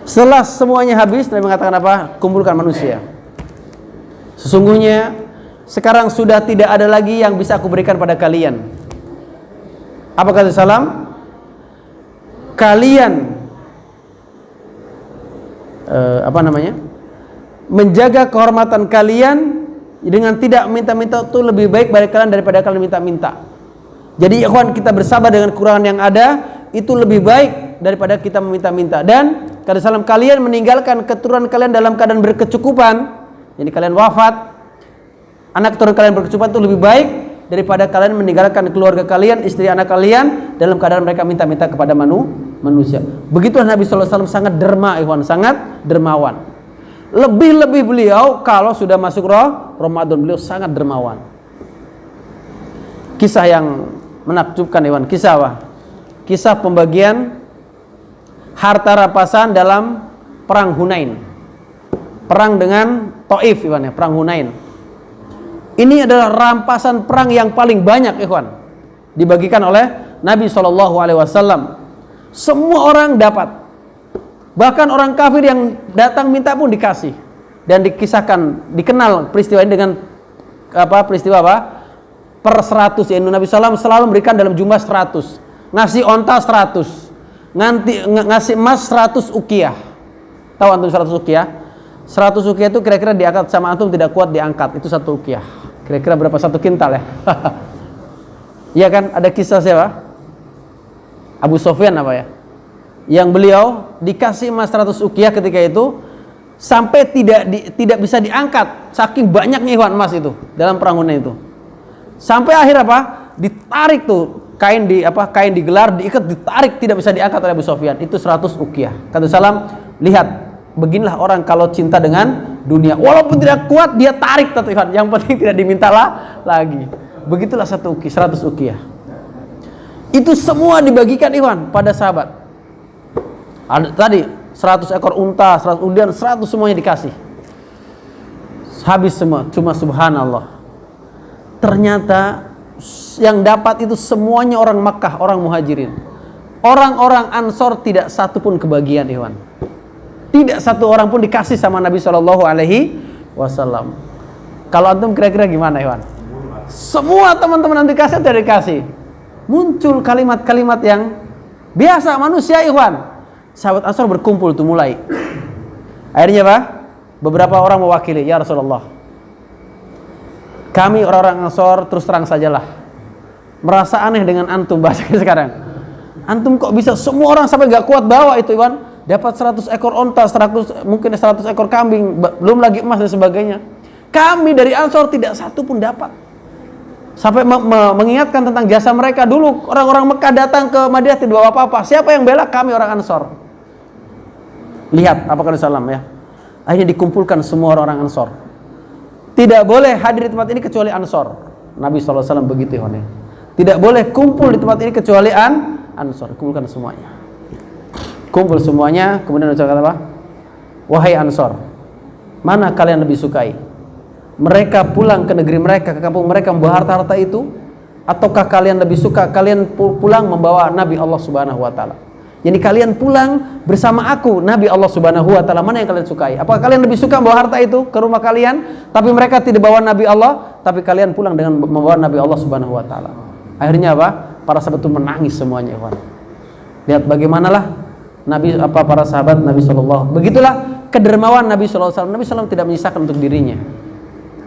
Setelah semuanya habis, Nabi mengatakan apa? Kumpulkan manusia. Sesungguhnya sekarang sudah tidak ada lagi yang bisa aku berikan pada kalian. Apa kata Salam? Kalian menjaga kehormatan kalian dengan tidak minta-minta itu lebih baik bagi kalian daripada kalian minta-minta. Jadi ikhwan, kita bersabar dengan kekurangan yang ada itu lebih baik daripada kita meminta-minta. Dan kata Salam, kalian meninggalkan keturunan kalian dalam keadaan berkecukupan. Jadi kalian wafat, anak keturunan kalian berkecukupan itu lebih baik daripada kalian meninggalkan keluarga kalian, istri anak kalian dalam keadaan mereka minta-minta kepada manusia. Begitulah Nabi SAW sangat derma, ikhwan, sangat dermawan. Lebih-lebih beliau kalau sudah masuk Ramadan, beliau sangat dermawan. Kisah yang menakjubkan, ikhwan, kisah apa? Kisah pembagian harta rampasan dalam perang Hunain. Perang dengan Taif, ikhwan, ya, perang Hunain. Ini adalah rampasan perang yang paling banyak, ikhwan, dibagikan oleh Nabi SAW. Semua orang dapat. Bahkan orang kafir yang datang minta pun dikasih. Dan dikisahkan, dikenal peristiwa ini dengan peristiwa apa? Per 100, ya. Nabi SAW selalu memberikan dalam jumlah 100. Ngasih onta 100. Ngasih emas 100 ukiyah. Tahu antum 100 ukiyah? 100 ukiyah itu kira-kira diangkat sama antum tidak kuat diangkat. Itu 1 ukiyah. Kira-kira berapa? 1 kintal ya? Iya kan? Ada kisah siapa? Abu Sufyan apa ya? Yang beliau dikasih emas 100 ukiyah ketika itu sampai tidak bisa diangkat saking banyaknya ikhwan emas itu dalam perang Hunain itu. Sampai akhir apa? Ditarik tuh kain digelar, diikat, ditarik, tidak bisa diangkat oleh Abu Sufyan. Itu 100 ukiyah. Kata salam, lihat, beginilah orang kalau cinta dengan dunia. Walaupun tidak kuat dia tarik tuh ikhwan. Yang penting tidak dimintalah lagi. Begitulah 100 ukiyah. Itu semua dibagikan ikhwan pada sahabat. Ada tadi 100 ekor unta, 100 undian, 100 semuanya dikasih. Habis semua, cuma subhanallah. Ternyata yang dapat itu semuanya orang Makkah, orang Muhajirin. Orang-orang Ansor tidak satu pun kebagian, ikhwan. Tidak satu orang pun dikasih sama Nabi SAW. Kalau antum kira-kira gimana, ikhwan? Semua teman-teman yang dikasih tidak dikasih. Muncul kalimat-kalimat yang biasa manusia, ikhwan. Sahabat Ansor berkumpul tuh mulai. Akhirnya apa? Beberapa orang mewakili, ya Rasulullah, kami orang-orang Ansor terus terang sajalah merasa aneh dengan antum, bahasanya sekarang. Antum kok bisa semua orang sampai gak kuat bawa itu, Iwan, dapat 100 ekor onta, mungkin 100 ekor kambing, belum lagi emas dan sebagainya. Kami dari Ansor tidak satu pun dapat. Sampai mengingatkan tentang jasa mereka dulu. Orang-orang Mekah datang ke Madinah tidak bawa apa-apa. Siapa yang bela? Kami orang Ansor. Lihat apa kata Salam ya. Akhirnya dikumpulkan semua orang-orang Ansor. Tidak boleh hadir di tempat ini kecuali Ansor. Nabi SAW begitu ya. Tidak boleh kumpul di tempat ini kecuali Ansor. Kumpulkan semuanya. Kumpul semuanya. Kemudian ucapkan apa? Wahai Ansor, mana kalian lebih sukai? Mereka pulang ke negeri mereka, ke kampung mereka membawa harta-harta itu, ataukah kalian lebih suka kalian pulang membawa Nabi Allah Subhanahu wa taala? Jadi kalian pulang bersama aku, Nabi Allah Subhanahu wa taala, mana yang kalian sukai? Apakah kalian lebih suka membawa harta itu ke rumah kalian, tapi mereka tidak bawa Nabi Allah, tapi kalian pulang dengan membawa Nabi Allah Subhanahu wa taala? Akhirnya apa? Para sahabat itu menangis semuanya, ikhwan. Lihat bagaimanalah para sahabat Nabi sallallahu. Begitulah kedermawan Nabi sallallahu alaihi wasallam. Nabi sallallahu tidak menyisakan untuk dirinya.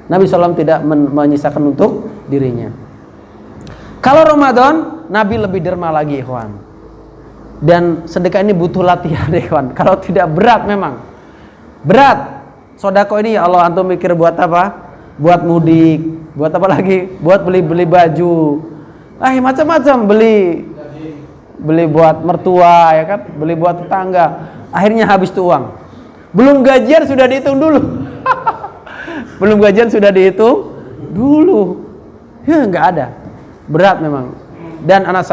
Nabi SAW tidak menyisakan untuk dirinya. Kalau Ramadan, Nabi lebih derma lagi, ikhwan. Dan sedekah ini butuh latihan, ikhwan. Kalau tidak berat memang. Berat. Sodako ini ya Allah, antum mikir buat apa? Buat mudik, buat apa lagi? Buat beli baju. Macam-macam beli buat mertua, ya kan? Beli buat tetangga. Akhirnya habis tuh uang. Belum gajian sudah dihitung dulu. Belum gajian sudah dihitung dulu. Ya nggak ada. Berat memang. Dan anak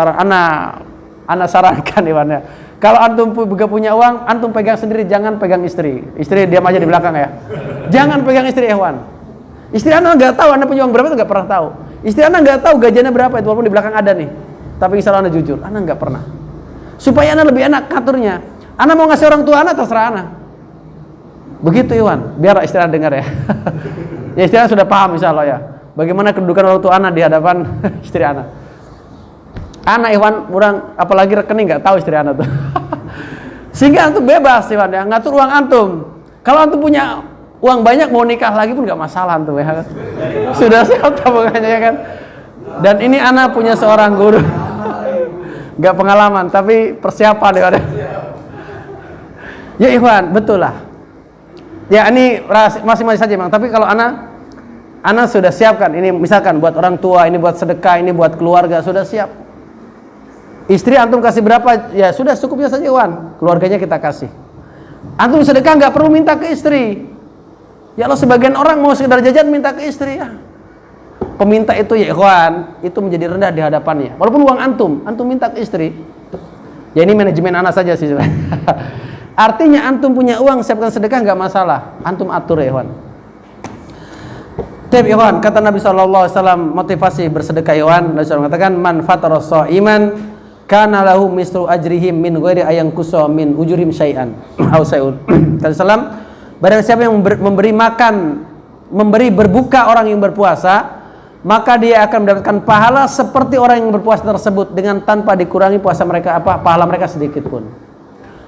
sarankan Iwan ya. Kalau antum juga punya uang, antum pegang sendiri, jangan pegang istri. Istri diam aja di belakang ya. Jangan pegang istri, Iwan. Istri anak nggak tahu anak punya uang berapa, itu nggak pernah tahu. Istri anak nggak tahu gajiannya berapa itu, walaupun di belakang ada nih. Tapi insya Allah anak jujur, anak nggak pernah. Supaya anak lebih enak ngaturnya. Anak mau ngasih orang tua anak, terserah anak. Begitu Iwan, biar istri anak dengar ya. Ya istri anak sudah paham insya Allah ya. Bagaimana kedudukan orang tua anak di hadapan istri anak. Anak Iwan, kurang apalagi rekening nggak tahu istri anak tuh. Sehingga antum bebas Iwan ya, ngatur uang antum. Kalau antum punya uang banyak mau nikah lagi pun nggak masalah antum ya. Sudah siap tabungannya ya kan. Dan ini anak punya seorang guru. Nggak pengalaman tapi persiapan Iwan. Ya Iwan, betul lah. Ya ini masing-masing saja Bang. Tapi kalau anak sudah siapkan, ini misalkan buat orang tua, ini buat sedekah, ini buat keluarga, sudah siap. Istri antum kasih berapa? Ya sudah cukupnya saja Iwan. Keluarganya kita kasih. Antum sedekah nggak perlu minta ke istri. Ya Allah, sebagian orang mau sekedar jajan minta ke istri ya. Peminta itu ya Iwan, itu menjadi rendah di hadapannya. Walaupun uang antum minta ke istri. Ya ini manajemen anak saja sih sebenarnya. Artinya antum punya uang siapkan sedekah nggak masalah, antum atur ya Ikhwan. Tapi Ikhwan, kata Nabi SAW motivasi bersedekah Ikhwan, Nabi SAW mengatakan man fatara sha'iman kana lahu mislu ajrihim min ghairi ayang kusa min ujurihim syai'an au sayun. Kata salam, barang siapa yang memberi makan, memberi berbuka orang yang berpuasa, maka dia akan mendapatkan pahala seperti orang yang berpuasa tersebut dengan tanpa dikurangi puasa mereka pahala mereka sedikit pun.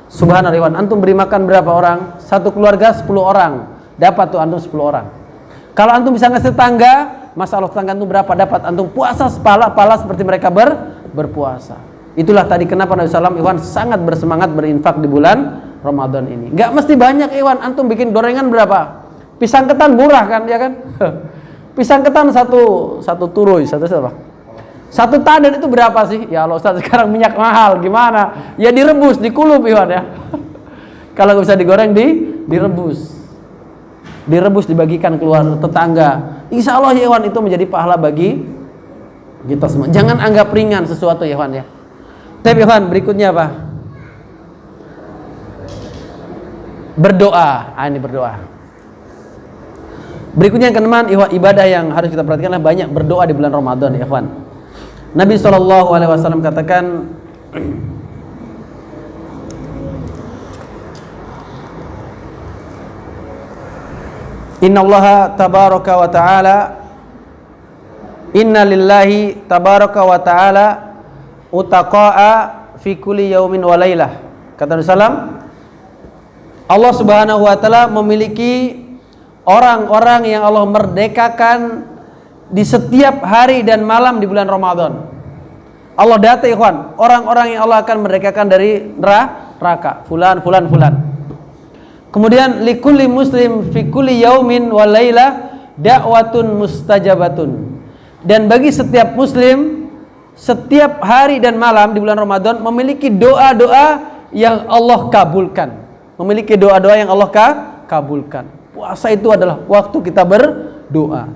Subhanallah, antum beri makan berapa orang? Satu keluarga 10 orang, dapat tuh antum 10 orang. Kalau antum bisa ngasih tetangga, masalah tetangga antum berapa, dapat antum puasa pahala seperti mereka berpuasa. Itulah tadi kenapa Nabi SAW Iwan sangat bersemangat berinfak di bulan Ramadan ini. Gak mesti banyak Iwan, antum bikin gorengan berapa? Pisang ketan murah kan, ya kan? Pisang ketan satu turuy, satu taden itu berapa sih? Ya Allah Ustaz, sekarang minyak mahal, gimana? Ya direbus, dikulup Iwan ya. Kalau nggak bisa digoreng, direbus. Direbus, dibagikan keluar tetangga. Insya Allah ya Iwan, itu menjadi pahala bagi kita semua. Jangan anggap ringan sesuatu ya Iwan ya. Tapi Iwan, berikutnya apa? Berdoa. Ini berdoa. Berikutnya yang keenam, ibadah yang harus kita perhatikan adalah banyak berdoa di bulan Ramadan ya Ikhwan. Nabi SAW katakan, Innallaha tabaraka wa ta'ala, inna lillahi tabaraka wa ta'ala utaqa'a fi kulli yaumin wa lailah. Kata Nabi SAW, Allah Subhanahu wa ta'ala memiliki orang-orang yang Allah merdekakan di setiap hari dan malam di bulan Ramadan. Allah data ikhwan, orang-orang yang Allah akan merdekakan dari neraka, fulan. Kemudian likulli muslim fi kulli yaumin wa lailah da'watun mustajabatun. Dan bagi setiap muslim setiap hari dan malam di bulan Ramadan memiliki doa-doa yang Allah kabulkan. Memiliki doa-doa yang Allah kabulkan. Puasa itu adalah waktu kita berdoa.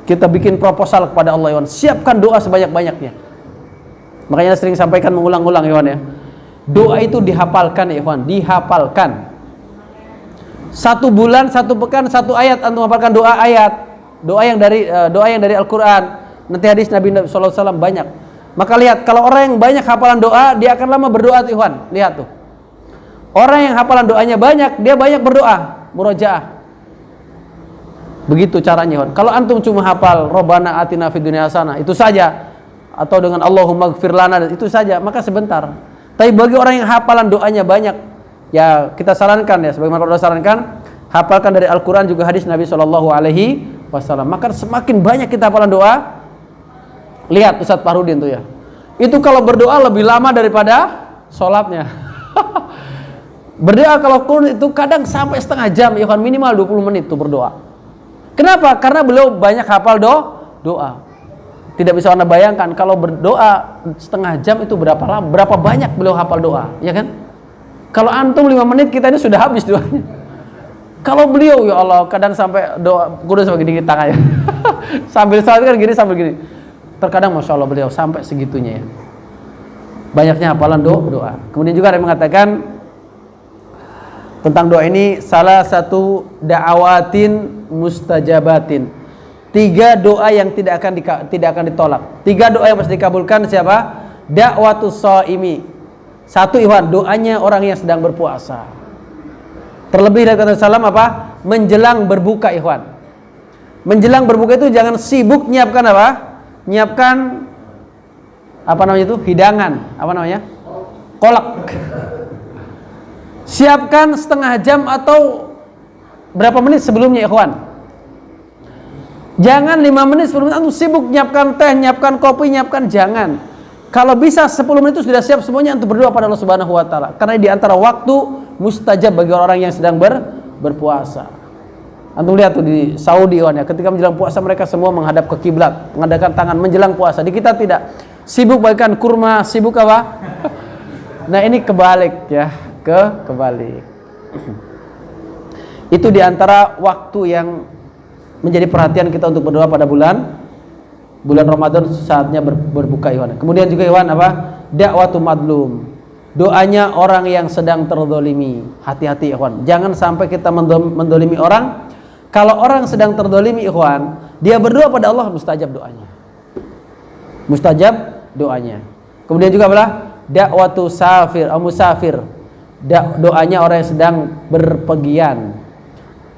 Kita bikin proposal kepada Allah Iwan, siapkan doa sebanyak-banyaknya. Makanya sering sampaikan mengulang-ulang Iwan ya. Doa itu dihafalkan Iwan, dihafalkan. 1 bulan, 1 pekan, 1 ayat antum hafalkan doa ayat. Doa yang dari Al-Qur'an. Nanti hadis Nabi sallallahu alaihi wasallam banyak. Maka lihat, kalau orang yang banyak hafalan doa, dia akan lama berdoa tuh Iwan. Lihat tuh. Orang yang hafalan doanya banyak, dia banyak berdoa, murojaah. Begitu caranya. Kalau antum cuma hafal Rabbana atina fid dunya hasanah, itu saja, atau dengan Allahumma ighfir lana, itu saja, maka sebentar. Tapi bagi orang yang hafalan doanya banyak, ya kita sarankan ya, sebagaimana Allah sarankan, hafalkan dari Al-Qur'an juga hadis Nabi sallallahu alaihi wasallam. Maka semakin banyak kita hafalan doa, lihat Ustaz Farudin tuh ya. Itu kalau berdoa lebih lama daripada sholatnya. Berdoa kalau Qur'an itu kadang sampai setengah jam, ya kan, minimal 20 menit tuh berdoa. Kenapa? Karena beliau banyak hafal doa. Tidak bisa Anda bayangkan kalau berdoa setengah jam itu berapa lama, berapa banyak beliau hafal doa, ya kan? Kalau antum 5 menit kita ini sudah habis doanya. Kalau beliau ya Allah kadang sampai doa kudu sampai gini tangannya. Sambil salat kan gini sambil gini. Terkadang Masya Allah beliau sampai segitunya ya. Banyaknya hafalan doa. Kemudian juga ada yang mengatakan tentang doa ini, salah satu da'awatin mustajabatin. 3 doa yang tidak akan ditolak. 3 doa yang pasti dikabulkan siapa? Da'watus shaimi. 1 Ikhwan, doanya orang yang sedang berpuasa. Terlebih dari kata salam apa? Menjelang berbuka Ikhwan. Menjelang berbuka itu jangan sibuk nyiapkan apa? Nyiapkan apa namanya itu? Hidangan. Apa namanya? Kolak. Siapkan setengah jam atau berapa menit sebelumnya Ikhwan. Jangan 5 menit sebelumnya antum sibuk nyiapkan teh, nyiapkan kopi, nyiapkan, jangan. Kalau bisa 10 menit itu sudah siap semuanya untuk berdoa pada Allah Subhanahu wa taala. Karena di antara waktu mustajab bagi orang yang sedang berpuasa. Antum lihat tuh di Saudi ya, ketika menjelang puasa mereka semua menghadap ke kiblat, mengadakan tangan menjelang puasa. Di kita tidak. Sibuk bagikan kurma, sibuk apa? Nah, ini kebalik ya. Kebalik. Itu diantara waktu yang menjadi perhatian kita untuk berdoa pada bulan Ramadan, saatnya berbuka Iwan. Kemudian juga Iwan apa? Da'watu madlum. Doanya orang yang sedang terzalimi. Hati-hati Iwan. Jangan sampai kita mendolimi orang. Kalau orang sedang terzalimi Iwan, dia berdoa pada Allah, mustajab doanya. Mustajab doanya. Kemudian juga adalah da'watu safir, musafir. Doanya orang yang sedang berpergian.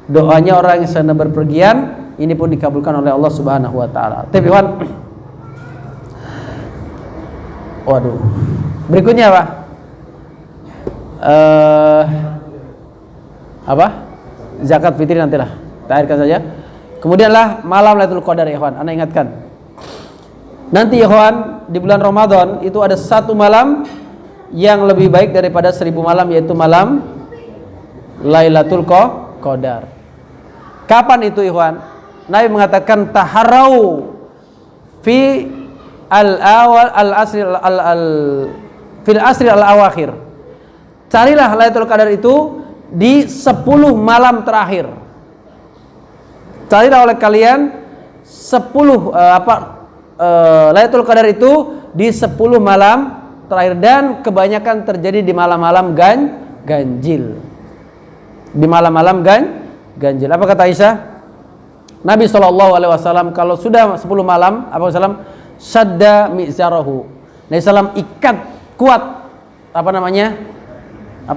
Doanya orang yang sedang berpergian ini pun dikabulkan oleh Allah Subhanahu wa taala. Tapi Ikhwan, waduh. Berikutnya apa? Zakat fitri nantilah. Kita akhirkan saja. Kemudianlah malam Lailatul Qadar ya Ikhwan. Anda ingatkan. Nanti ya Ikhwan, di bulan Ramadan itu ada satu malam yang lebih baik daripada 1000 malam, yaitu malam Lailatul Qadar. Kapan itu Ikhwan? Nabi mengatakan taharau fi al-awal al-asri fil asri al-awakhir. Carilah Lailatul Qadar itu di 10 malam terakhir. Carilah oleh kalian 10 Lailatul Qadar itu di 10 malam terakhir, dan kebanyakan terjadi di malam-malam ganjil. Di malam-malam ganjil. Apa kata Aisyah? Nabi SAW kalau sudah 10 malam, syadda mizarahu. Nabi SAW ikat kuat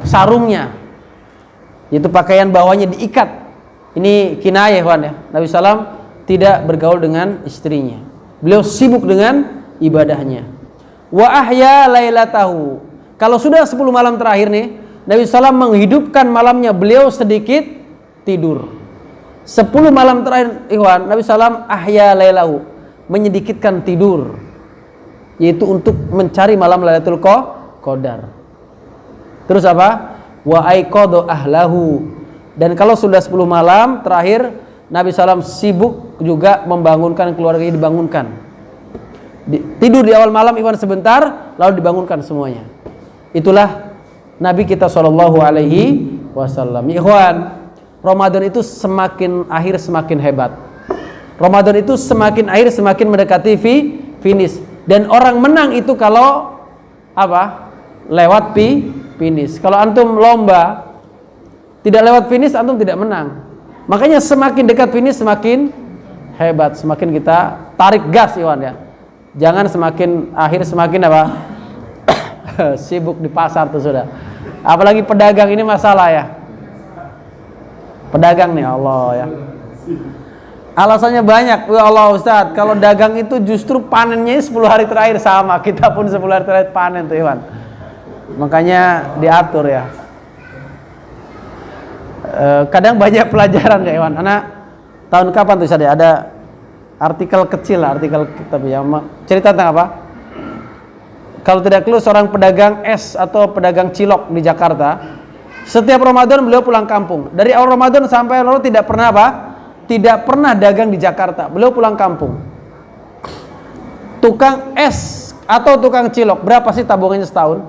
sarungnya. Itu pakaian bawahnya diikat. Ini kinayah ya. Nabi SAW tidak bergaul dengan istrinya. Beliau sibuk dengan ibadahnya. Wa ahya lailatahu. Kalau sudah 10 malam terakhir nih, Nabi SAW menghidupkan malamnya, beliau sedikit tidur. 10 malam terakhir Ikhwan, Nabi SAW ahya lailahu, menyedikitkan tidur, yaitu untuk mencari malam Lailatul Qadar. Terus apa? Wa aiqadha ahlahu. Dan kalau sudah 10 malam terakhir, Nabi SAW sibuk juga membangunkan keluarganya, dibangunkan. Tidur di awal malam Ikhwan sebentar, lalu dibangunkan semuanya. Itulah Nabi kita SAW. Ikhwan, Ramadan itu semakin akhir semakin hebat. Ramadan itu semakin akhir semakin mendekati finish. Dan orang menang itu kalau lewat finish. Kalau antum lomba tidak lewat finish, antum tidak menang. Makanya semakin dekat finish semakin hebat, semakin kita tarik gas Iwan ya. Jangan semakin akhir semakin sibuk di pasar tuh sudah. Apalagi pedagang ini masalah ya. Pedagang nih Allah ya. Alasannya banyak. Ya Allah Ustadz, kalau dagang itu justru panennya 10 hari terakhir sama. Kita pun 10 hari terakhir panen tuh Iwan. Makanya diatur ya. Kadang banyak pelajaran ya Iwan. Anak tahun kapan tuh Ustadz ya? Ada artikel kecil lah, artikel tapi ya cerita tentang apa? Kalau tidak keliru, seorang pedagang es atau pedagang cilok di Jakarta, setiap Ramadan beliau pulang kampung. Dari awal Ramadan sampai lalu tidak pernah tidak pernah dagang di Jakarta. Beliau pulang kampung. Tukang es atau tukang cilok, berapa sih tabungannya setahun?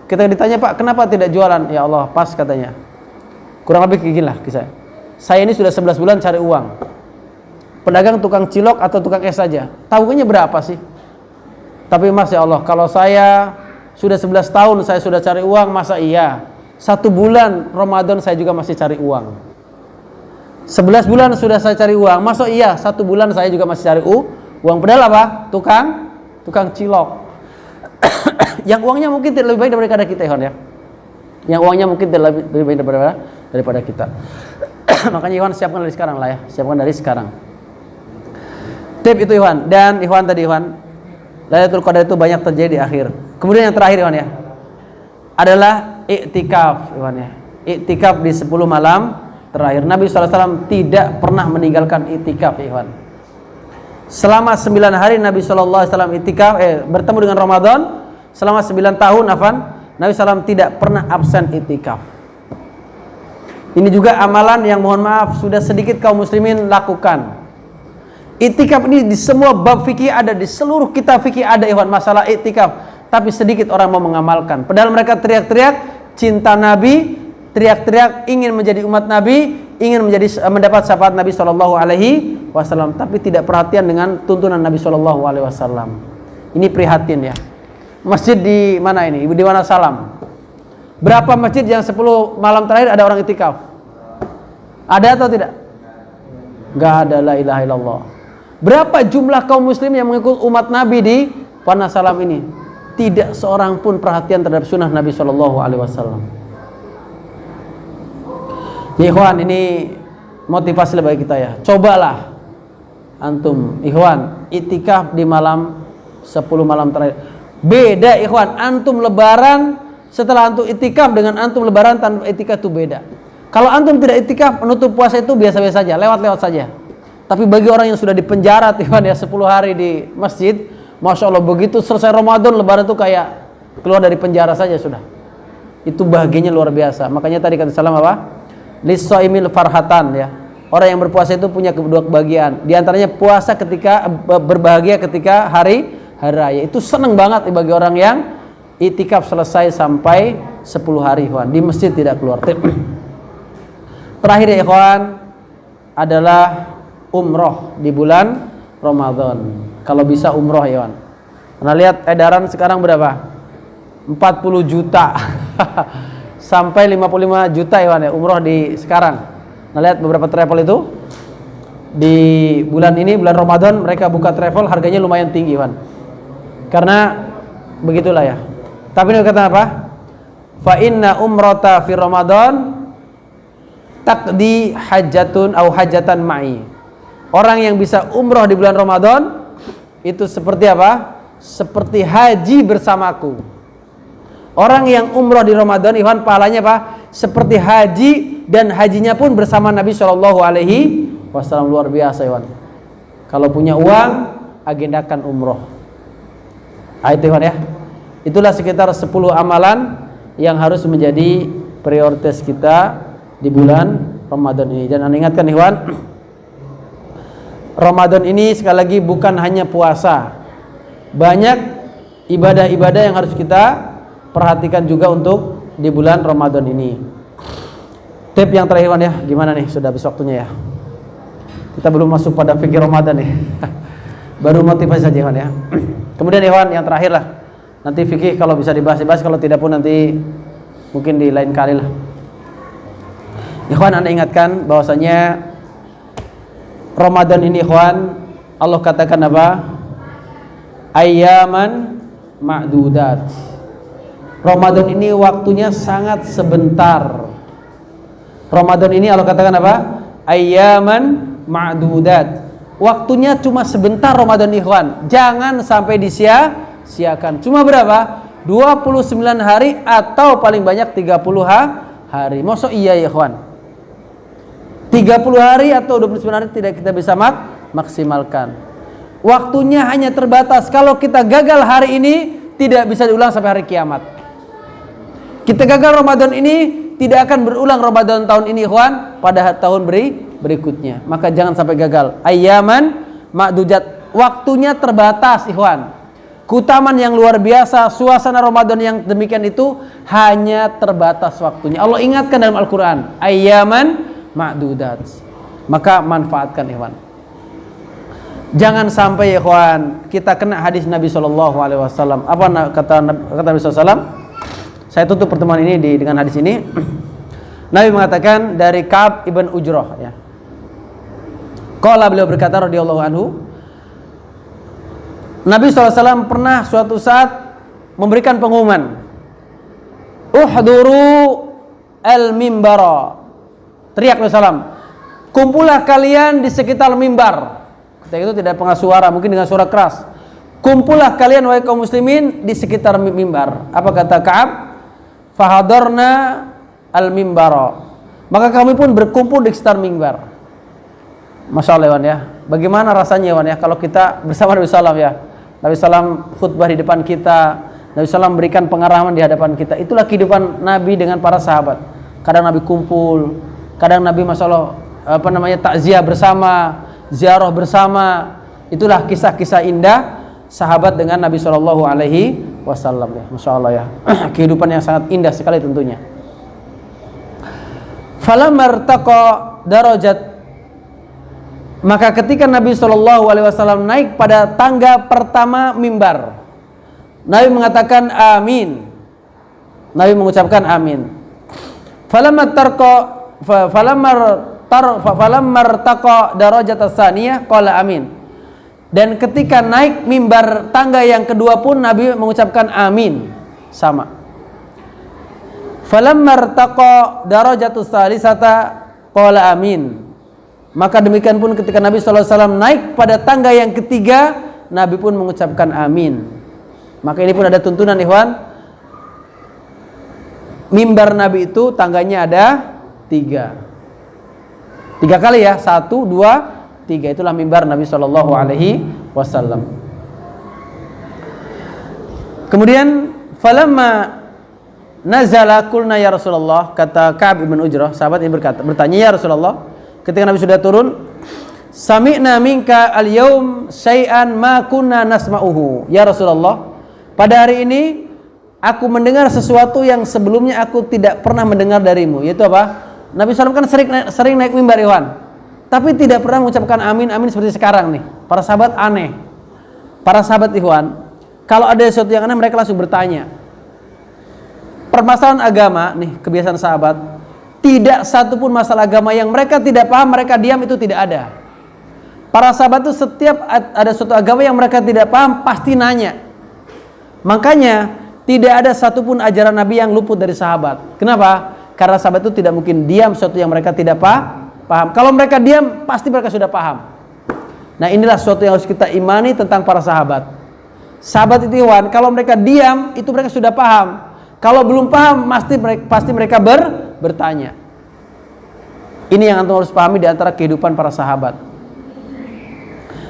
Kita ditanya, Pak, kenapa tidak jualan? Ya Allah, pas katanya. Kurang lebih kayak gini lah kisah. Saya ini sudah 11 bulan cari uang. Pedagang tukang cilok atau tukang es saja, tabungannya berapa sih? Tapi Mas, ya Allah, kalau saya sudah 11 tahun saya sudah cari uang, masa iya 1 bulan Ramadan saya juga masih cari uang. 11 bulan sudah saya cari uang, masa iya 1 bulan saya juga masih cari uang. Padahal apa? Tukang cilok. Yang uangnya mungkin tidak lebih baik daripada kita ya. Yang uangnya mungkin tidak lebih baik daripada kita. Makanya Iwan siapkan dari sekarang lah ya. Siapkan dari sekarang. Tip itu Iwan. Dan Iwan tadi Iwan, Lailatul Qadar itu banyak terjadi di akhir. Kemudian yang terakhir Iwan ya, adalah iktikaf Iwan ya. Iktikaf di 10 malam terakhir. Nabi SAW tidak pernah meninggalkan iktikaf Iwan. Selama 9 hari Nabi SAW iktikaf, bertemu dengan Ramadan. Selama 9 tahun Nabi SAW tidak pernah absen iktikaf. Ini juga amalan yang mohon maaf sudah sedikit kaum muslimin lakukan. Iktikaf ini di semua bab fikih ada, di seluruh kitab fikih ada Ikhwan masalah iktikaf, tapi sedikit orang mau mengamalkan. Padahal mereka teriak-teriak cinta Nabi, teriak-teriak ingin menjadi umat Nabi, ingin mendapat syafaat Nabi SAW, tapi tidak perhatian dengan tuntunan Nabi SAW. Ini prihatin ya. Masjid di mana ini? Di Wonosalam. Berapa masjid yang 10 malam terakhir ada orang iktikaf? Ada atau tidak? Enggak ada, la ilaha illallah. Berapa jumlah kaum muslim yang mengikut umat Nabi di Wonosalam ini? tidak seorang pun perhatian terhadap sunnah Nabi Shallallahu Alaihi Wasallam. Ya ikhwan, ini motivasi bagi kita ya. Cobalah antum ikhwan itikaf di malam 10 malam terakhir. Beda ikhwan, antum lebaran setelah antum itikaf dengan antum lebaran tanpa itikaf itu beda. Kalau antum tidak itikaf menutup puasa itu biasa-biasa saja, lewat-lewat saja. Tapi bagi orang yang sudah dipenjara ikhwan ya 10 hari di masjid, Masya Allah, begitu selesai Ramadan lebaran itu kayak keluar dari penjara saja sudah. Itu bahagianya luar biasa. Makanya tadi kata salam apa? Lis-shaimil farhatan ya. Orang yang berpuasa itu punya kedua kebahagiaan. Di antaranya puasa ketika berbahagia ketika hari raya. Itu senang banget bagi orang yang itikaf selesai sampai 10 hari ikhwan. Di masjid tidak keluar. Terakhir ya ikhwan adalah umroh di bulan Ramadan. Kalau bisa umroh ya ikhwan. Nah lihat edaran sekarang berapa? 40 juta. Sampai 55 juta ya umroh di sekarang. Nah lihat beberapa travel itu di bulan ini, bulan Ramadan mereka buka travel harganya lumayan tinggi karena begitulah ya. Tapi ini kata apa? Fa inna umrata fi Ramadan taqdi hajatun au hajatan ma'i. Orang yang bisa umroh di bulan Ramadan itu seperti apa? Seperti haji bersamaku. Orang yang umroh di Ramadan, ikhwan, pahalanya apa? Seperti haji, dan hajinya pun bersama Nabi Shallallahu Alaihi Wasallam. Luar biasa, ikhwan. Kalau punya uang, agendakan umroh. Itu ikhwan ya. Itulah sekitar 10 amalan yang harus menjadi prioritas kita di bulan Ramadan ini. Dan ingatkan ikhwan, Ramadan ini sekali lagi bukan hanya puasa. Banyak ibadah-ibadah yang harus kita perhatikan juga untuk di bulan Ramadan ini. Tip yang terakhir ya, gimana nih? Sudah habis waktunya ya. Kita belum masuk pada fikih Ramadan nih. Baru motivasi saja ya. Kemudian Ikhwan yang terakhir lah. Nanti fikih kalau bisa dibahas, kalau tidak pun nanti mungkin di lain kali lah. Ikhwan, Anda ingatkan bahwasanya Ramadan ini ikhwan, Allah katakan apa? Ayyaman ma'dudat. Ramadan ini waktunya sangat sebentar. Ramadan ini Allah katakan apa? Ayyaman ma'dudat. Waktunya cuma sebentar Ramadan ikhwan. Jangan sampai disia-siakan. Cuma berapa? 29 hari atau paling banyak 30 hari. Masa iya ya ikhwan? 30 hari atau 29 hari tidak kita bisa maksimalkan. Waktunya hanya terbatas. Kalau kita gagal hari ini, tidak bisa diulang sampai hari kiamat. Kita gagal Ramadan ini, tidak akan berulang Ramadan tahun ini ikhwan pada tahun berikutnya. Maka jangan sampai gagal. Ayyaman ma'dudat. Waktunya terbatas ikhwan. Keutamaan yang luar biasa, suasana Ramadan yang demikian itu hanya terbatas waktunya. Allah ingatkan dalam Al-Quran, ayyaman ma'dudat. Maka manfaatkan ikhwan. Jangan sampai ikhwan kita kena hadis Nabi SAW. Apa kata Nabi SAW? Saya tutup pertemuan ini dengan hadis ini. Nabi mengatakan dari Ka'ab ibn Ujrah ya. Qala, beliau berkata radhiyallahu anhu, Nabi SAW pernah suatu saat memberikan pengumuman, uhduru al-mimbara. Teriak Nabi SAW, kumpullah kalian di sekitar mimbar. Ketika itu tidak pengas suara, mungkin dengan suara keras. Kumpullah kalian wahai kaum muslimin di sekitar mimbar. Apa kata Ka'ab? Fahadarna al-mimbara. Maka kami pun berkumpul di sekitar mimbar. Masya Allah ya. Bagaimana rasanya ya kalau kita bersama Nabi SAW ya. Nabi SAW khutbah di depan kita, Nabi SAW memberikan pengarahan di hadapan kita. Itulah kehidupan Nabi dengan para sahabat. Kadang Nabi kumpul, kadang Nabi Masya Allah takziah bersama, ziarah bersama. Itulah kisah-kisah indah sahabat dengan Nabi SAW ya. Masya Allah ya. Kehidupan yang sangat indah sekali tentunya. Falamma irtaqa darajat. Maka ketika Nabi SAW naik pada tangga pertama mimbar, Nabi mengatakan amin. Nabi mengucapkan amin. Falamma irtaqa darajat as-saniyah qala amin. Dan ketika naik mimbar tangga yang kedua pun Nabi mengucapkan amin. Sama. Falamma irtaqa darajatus salisata qala amin. Maka demikian pun ketika Nabi SAW naik pada tangga yang ketiga, Nabi pun mengucapkan amin. Maka ini pun ada tuntunan ikhwan. Mimbar Nabi itu tangganya ada 3 kali ya, 1, 2, 3. Itulah mimbar Nabi SAW. Kemudian falamma nazala qulna ya Rasulullah, kata Ka'ab bin Ujrah, sahabat ini bertanya, ya Rasulullah, ketika Nabi sudah turun, sami'na minka al-yaum syai'an ma kunna nasma'uhu. Ya Rasulullah, pada hari ini aku mendengar sesuatu yang sebelumnya aku tidak pernah mendengar darimu. Yaitu apa? Nabi SAW kan sering naik mimbar ikhwan, tapi tidak pernah mengucapkan amin seperti sekarang nih. Para sahabat aneh. Para sahabat ikhwan, kalau ada sesuatu yang aneh mereka langsung bertanya. Permasalahan agama nih, kebiasaan sahabat, tidak satu pun masalah agama yang mereka tidak paham, mereka diam, itu tidak ada. Para sahabat itu setiap ada suatu agama yang mereka tidak paham pasti nanya. Makanya tidak ada satupun ajaran Nabi yang luput dari sahabat. Kenapa? Karena sahabat itu tidak mungkin diam sesuatu yang mereka tidak paham. Kalau mereka diam, pasti mereka sudah paham. Nah, inilah sesuatu yang harus kita imani tentang para sahabat. Sahabat itu ikhwan, kalau mereka diam, itu mereka sudah paham. Kalau belum paham, pasti mereka bertanya. Ini yang antum harus pahami di antara kehidupan para sahabat.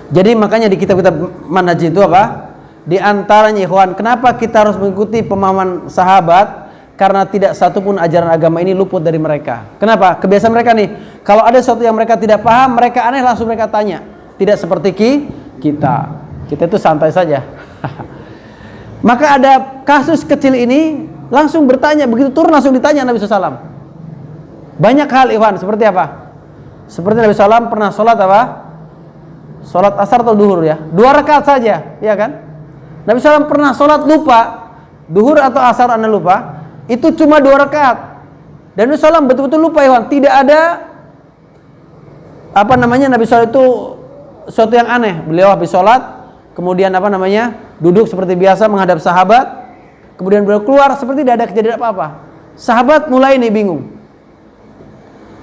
Jadi makanya di kitab-kitab manhaj itu apa? Di antaranya ikhwan, kenapa kita harus mengikuti pemahaman sahabat? Karena tidak satupun ajaran agama ini luput dari mereka. Kenapa? Kebiasaan mereka nih, kalau ada sesuatu yang mereka tidak paham, mereka aneh, langsung mereka tanya. Tidak seperti kita itu santai saja. Maka ada kasus kecil ini langsung bertanya, begitu turun langsung ditanya Nabi SAW. Banyak hal ikhwan, seperti apa? Seperti Nabi SAW pernah sholat apa? Sholat asar atau duhur ya? 2 rakaat saja, ya kan? Nabi SAW pernah sholat lupa, duhur atau asar anda lupa, itu cuma 2 rakaat. Dan Nabi SAW betul-betul lupa ikhwan, tidak ada Nabi SAW itu sesuatu yang aneh. Beliau habis sholat, kemudian duduk seperti biasa menghadap sahabat, kemudian beliau keluar seperti tidak ada kejadian apa-apa. Sahabat mulai nih bingung,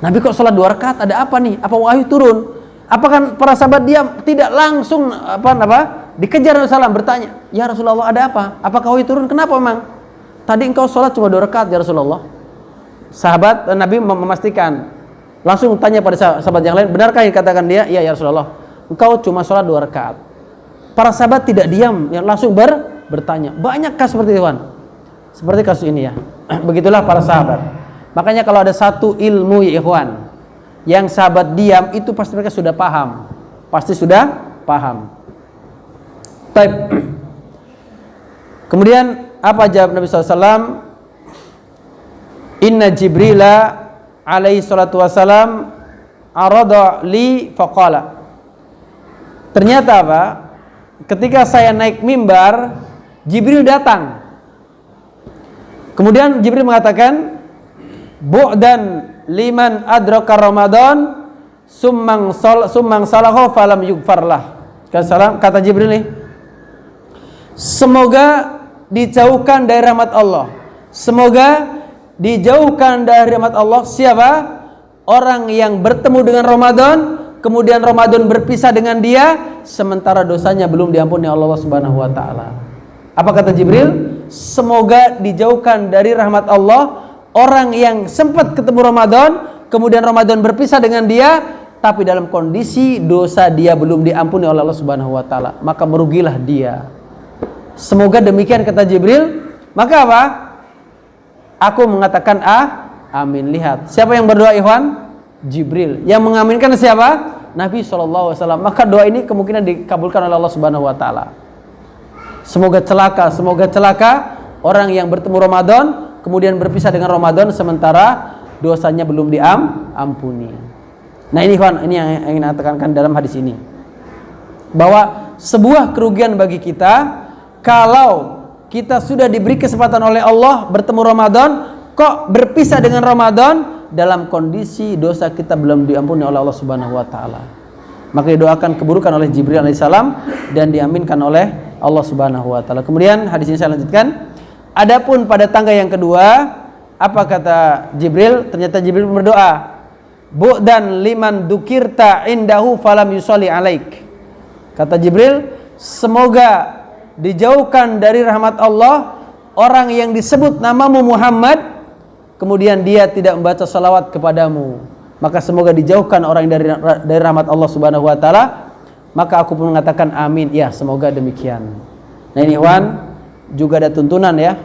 Nabi kok sholat 2 rakaat, ada apa nih? Apa wahyu turun? Apakah para sahabat diam? Tidak, langsung dikejar Nabi SAW, bertanya, ya Rasulullah, ada apa? Apakah wahyu turun? Kenapa memang? Tadi engkau sholat cuma 2 rakaat ya Rasulullah. Sahabat Nabi memastikan, langsung tanya pada sahabat yang lain, benarkah yang katakan dia? Iya ya Rasulullah, engkau cuma sholat 2 rakaat. Para sahabat tidak diam, yang langsung bertanya. Banyak kasus seperti itu, seperti kasus ini ya. Begitulah para sahabat. Makanya kalau ada satu ilmu ya ikhwan, yang sahabat diam, itu pasti mereka sudah paham. Pasti sudah paham. Baik. Kemudian apa jawab Nabi SAW? Inna Jibrila alaihi salatu wassalam arada li faqala. Ternyata apa? Ketika saya naik mimbar, Jibril datang. Kemudian Jibril mengatakan, bu'dan liman adraka Ramadan summang salahu falam yughfarlah. Kata Jibril nih, semoga dijauhkan dari rahmat Allah. Semoga dijauhkan dari rahmat Allah siapa? Orang yang bertemu dengan Ramadan, kemudian Ramadan berpisah dengan dia, sementara dosanya belum diampuni Allah Subhanahu wa taala. Apa kata Jibril? Semoga dijauhkan dari rahmat Allah orang yang sempat ketemu Ramadan, kemudian Ramadan berpisah dengan dia, tapi dalam kondisi dosa dia belum diampuni oleh Allah Subhanahu wa taala, maka merugilah dia. Semoga demikian kata Jibril. Maka apa? Aku mengatakan amin. Lihat, siapa yang berdoa ikhwan? Jibril. Yang mengaminkan siapa? Nabi SAW. Maka doa ini kemungkinan dikabulkan oleh Allah Subhanahu wa taala. Semoga celaka orang yang bertemu Ramadan kemudian berpisah dengan Ramadan sementara dosanya belum diampuni. Nah ini ikhwan, ini yang ingin saya tekankan dalam hadis ini, bahwa sebuah kerugian bagi kita kalau kita sudah diberi kesempatan oleh Allah bertemu Ramadan, kok berpisah dengan Ramadan dalam kondisi dosa kita belum diampuni oleh Allah Subhanahu wa taala. maka didoakan keburukan oleh Jibril alaihissalam dan diaminkan oleh Allah Subhanahu wa taala. Kemudian hadis ini saya lanjutkan. Adapun pada tangga yang kedua, apa kata Jibril? Ternyata Jibril berdoa, "Bu'dan liman dukirta indahu falam yusolli alaik." Kata Jibril, semoga dijauhkan dari rahmat Allah orang yang disebut namamu Muhammad, kemudian dia tidak membaca salawat kepadamu. Maka semoga dijauhkan orang yang dari rahmat Allah Subhanahu wa taala. Maka aku pun mengatakan amin. Ya, semoga demikian. Nah ini Ikhwan, juga ada tuntunan ya,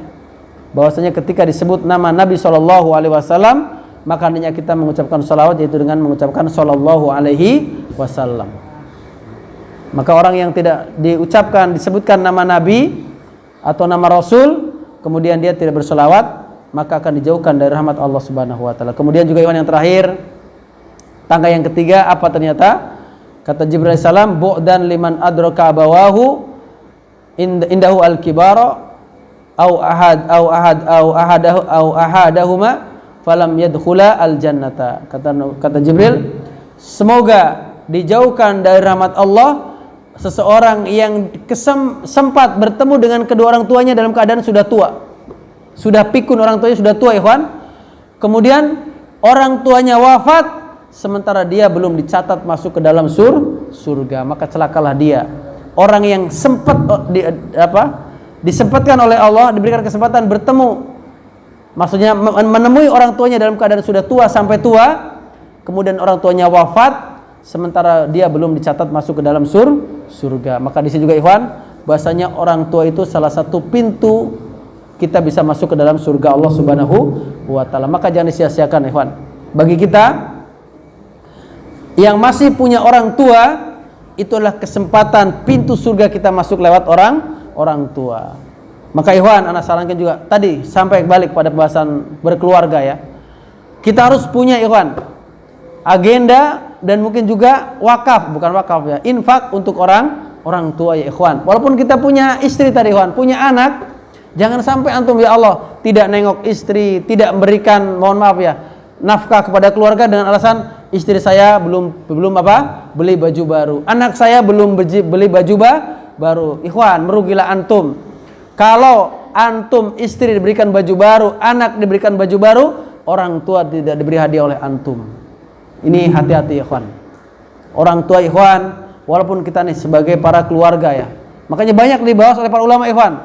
bahwasanya ketika disebut nama Nabi Shallallahu Alaihi Wasallam, maka hendaknya kita mengucapkan salawat, yaitu dengan mengucapkan Shallallahu Alaihi Wasallam. Maka orang yang tidak disebutkan nama Nabi atau nama Rasul, kemudian dia tidak bersolawat, maka akan dijauhkan dari rahmat Allah Subhanahu wa taala. Kemudian juga yang terakhir, tangga yang ketiga, apa ternyata? Kata Jibril alaihissalam, bu'dan liman adraka abawahu indahu al-kibara au ahadahuma falam yadkhula al-jannata. Kata Jibril, semoga dijauhkan dari rahmat Allah seseorang yang sempat bertemu dengan kedua orang tuanya dalam keadaan sudah tua. Sudah pikun, orang tuanya sudah tua, Ikhwan. Kemudian orang tuanya wafat sementara dia belum dicatat masuk ke dalam surga, maka celakalah dia. Orang yang sempat disempatkan oleh Allah, diberikan kesempatan bertemu, maksudnya menemui orang tuanya dalam keadaan sudah tua sampai tua, kemudian orang tuanya wafat sementara dia belum dicatat masuk ke dalam surga. Maka di sini juga Ikhwan, bahasanya orang tua itu salah satu pintu kita bisa masuk ke dalam surga Allah Subhanahu wa taala. Maka jangan disia-siakan Ikhwan. Bagi kita yang masih punya orang tua, itulah kesempatan pintu surga kita masuk lewat orang tua. Maka Ikhwan, anak sarankan juga tadi sampai balik pada pembahasan berkeluarga ya. Kita harus punya Ikhwan agenda dan mungkin juga wakaf, bukan wakaf ya, infak untuk orang tua ya Ikhwan. Walaupun kita punya istri tadi Ikhwan, punya anak, jangan sampai antum ya Allah tidak nengok istri, tidak memberikan, mohon maaf ya, nafkah kepada keluarga dengan alasan istri saya belum beli baju baru, anak saya belum beli baju baru. Ikhwan, merugilah antum. Kalau antum istri diberikan baju baru, anak diberikan baju baru, orang tua tidak diberi hadiah oleh antum. Ini hati-hati Ikhwan. Orang tua Ikhwan, walaupun kita nih sebagai para keluarga ya, makanya banyak dibahas oleh para ulama Ikhwan.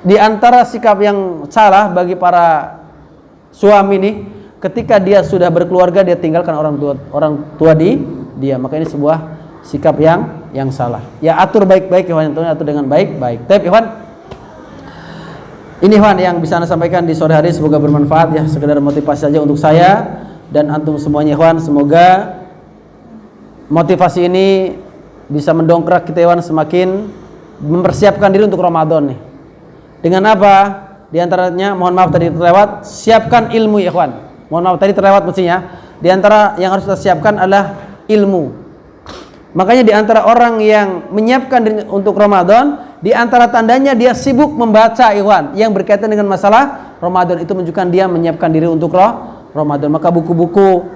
Di antara sikap yang salah bagi para suami nih, ketika dia sudah berkeluarga dia tinggalkan orang tua dia, maka ini sebuah sikap yang salah. Ya atur baik-baik Ikhwan, atur dengan baik-baik. Tapi Ikhwan, ini Ikhwan yang bisa Anda sampaikan di sore hari, semoga bermanfaat ya, sekedar motivasi saja untuk saya dan antum semuanya Ikhwan. Semoga motivasi ini bisa mendongkrak kita Ikhwan semakin mempersiapkan diri untuk Ramadan nih. Dengan apa? Di antaranya, mohon maaf tadi terlewat, siapkan ilmu Ikhwan. Mohon maaf tadi terlewat mestinya. Di antara yang harus kita siapkan adalah ilmu. Makanya di antara orang yang menyiapkan diri untuk Ramadan, di antara tandanya dia sibuk membaca Ikhwan yang berkaitan dengan masalah Ramadan, itu menunjukkan dia menyiapkan diri untuk Ramadan. Maka buku-buku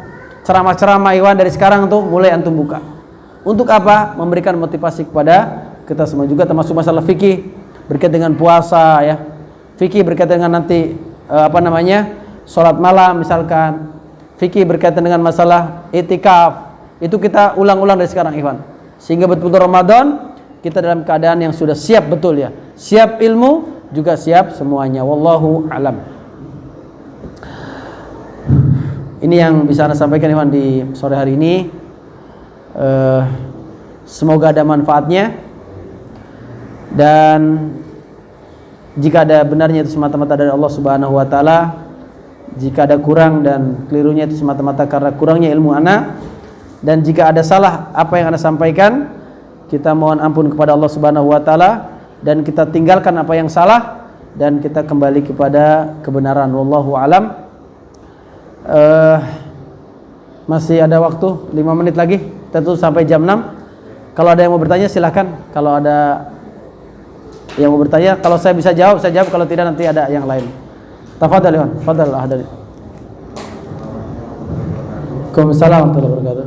ceramah-ceramah Ikhwan dari sekarang tuh mulai antum buka. Untuk apa? Memberikan motivasi kepada kita semua, juga termasuk masalah fikih berkaitan dengan puasa ya. Fikih berkaitan dengan nanti sholat malam misalkan, fikih berkaitan dengan masalah itikaf, itu kita ulang-ulang dari sekarang Ikhwan, sehingga betul-betul Ramadan kita dalam keadaan yang sudah siap betul ya, siap ilmu juga siap semuanya. Wallahu alam. Ini yang bisa Anda sampaikan Ikhwan di sore hari ini. Semoga ada manfaatnya, dan jika ada benarnya itu semata-mata dari Allah Subhanahu wa taala. Jika ada kurang dan kelirunya itu semata-mata karena kurangnya ilmu ana. Dan jika ada salah apa yang Anda sampaikan, kita mohon ampun kepada Allah Subhanahu wa taala, dan kita tinggalkan apa yang salah dan kita kembali kepada kebenaran. Wallahu alam. Masih ada waktu 5 menit lagi, tentu sampai jam 6. Kalau ada yang mau bertanya silahkan. Kalau ada yang mau bertanya, kalau saya bisa jawab saya jawab, kalau tidak nanti ada yang lain. Tafadhal Ikhwan, tafadhal ahadari. Waalaikumsalam warahmatullahi wabarakatuh.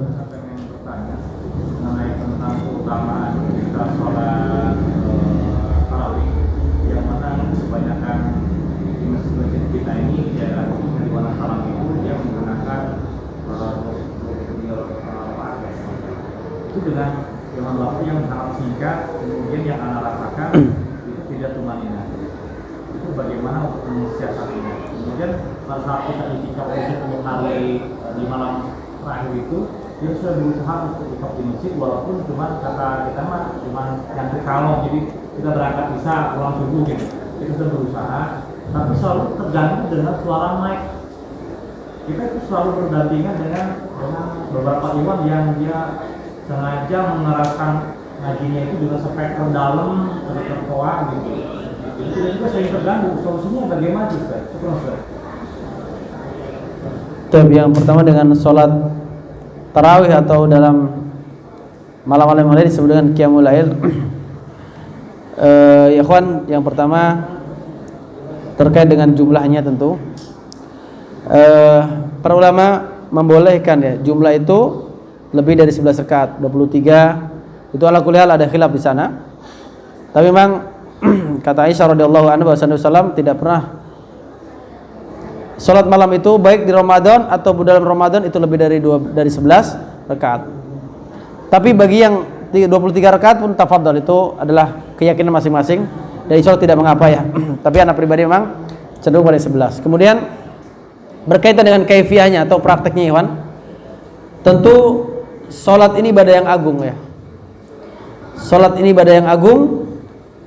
itu dengan waktu yang sangat singkat, kemudian yang anak rasakan itu tidak tumanina. Itu bagaimana untuk mensiasatinya. Kemudian pada saat kita itikaf di 10 hari di malam terakhir itu, dia sudah berusaha untuk itikaf di masjid, walaupun cuma kata kita mah cuma yang terkalong, jadi kita berangkat bisa pulang subuh gitu. Kita sudah berusaha, tapi selalu terganggu dengan suara mic. Kita itu selalu berdampingan dengan beberapa imam yang dia sengaja mengeraskan ngajinya itu juga speaker dalam, speaker koa gitu. Itu juga sering terganggu. Solusinya bagaimana Ustaz? Ustaz. Yang pertama dengan sholat tarawih atau dalam malam-malam lain disebut dengan qiyamul lail. Ya kawan, yang pertama terkait dengan jumlahnya tentu. Para ulama membolehkan ya jumlah itu lebih dari 11 rakaat, 23. Itu ala kulli hal ada khilaf di sana. Tapi memang kata Aisyah radhiyallahu anha bahwa Rasulullah tidak pernah salat malam itu baik di Ramadan atau dalam Ramadan itu lebih dari 11 rakaat. Tapi bagi yang 23 rakaat pun tafadhol, itu adalah keyakinan masing-masing dan insya Allah tidak mengapa ya. Tapi anak pribadi memang cenderung pada 11. Kemudian berkaitan dengan kaifiahnya atau prakteknya Iwan, tentu salat ini ibadah yang agung ya. Salat ini ibadah yang agung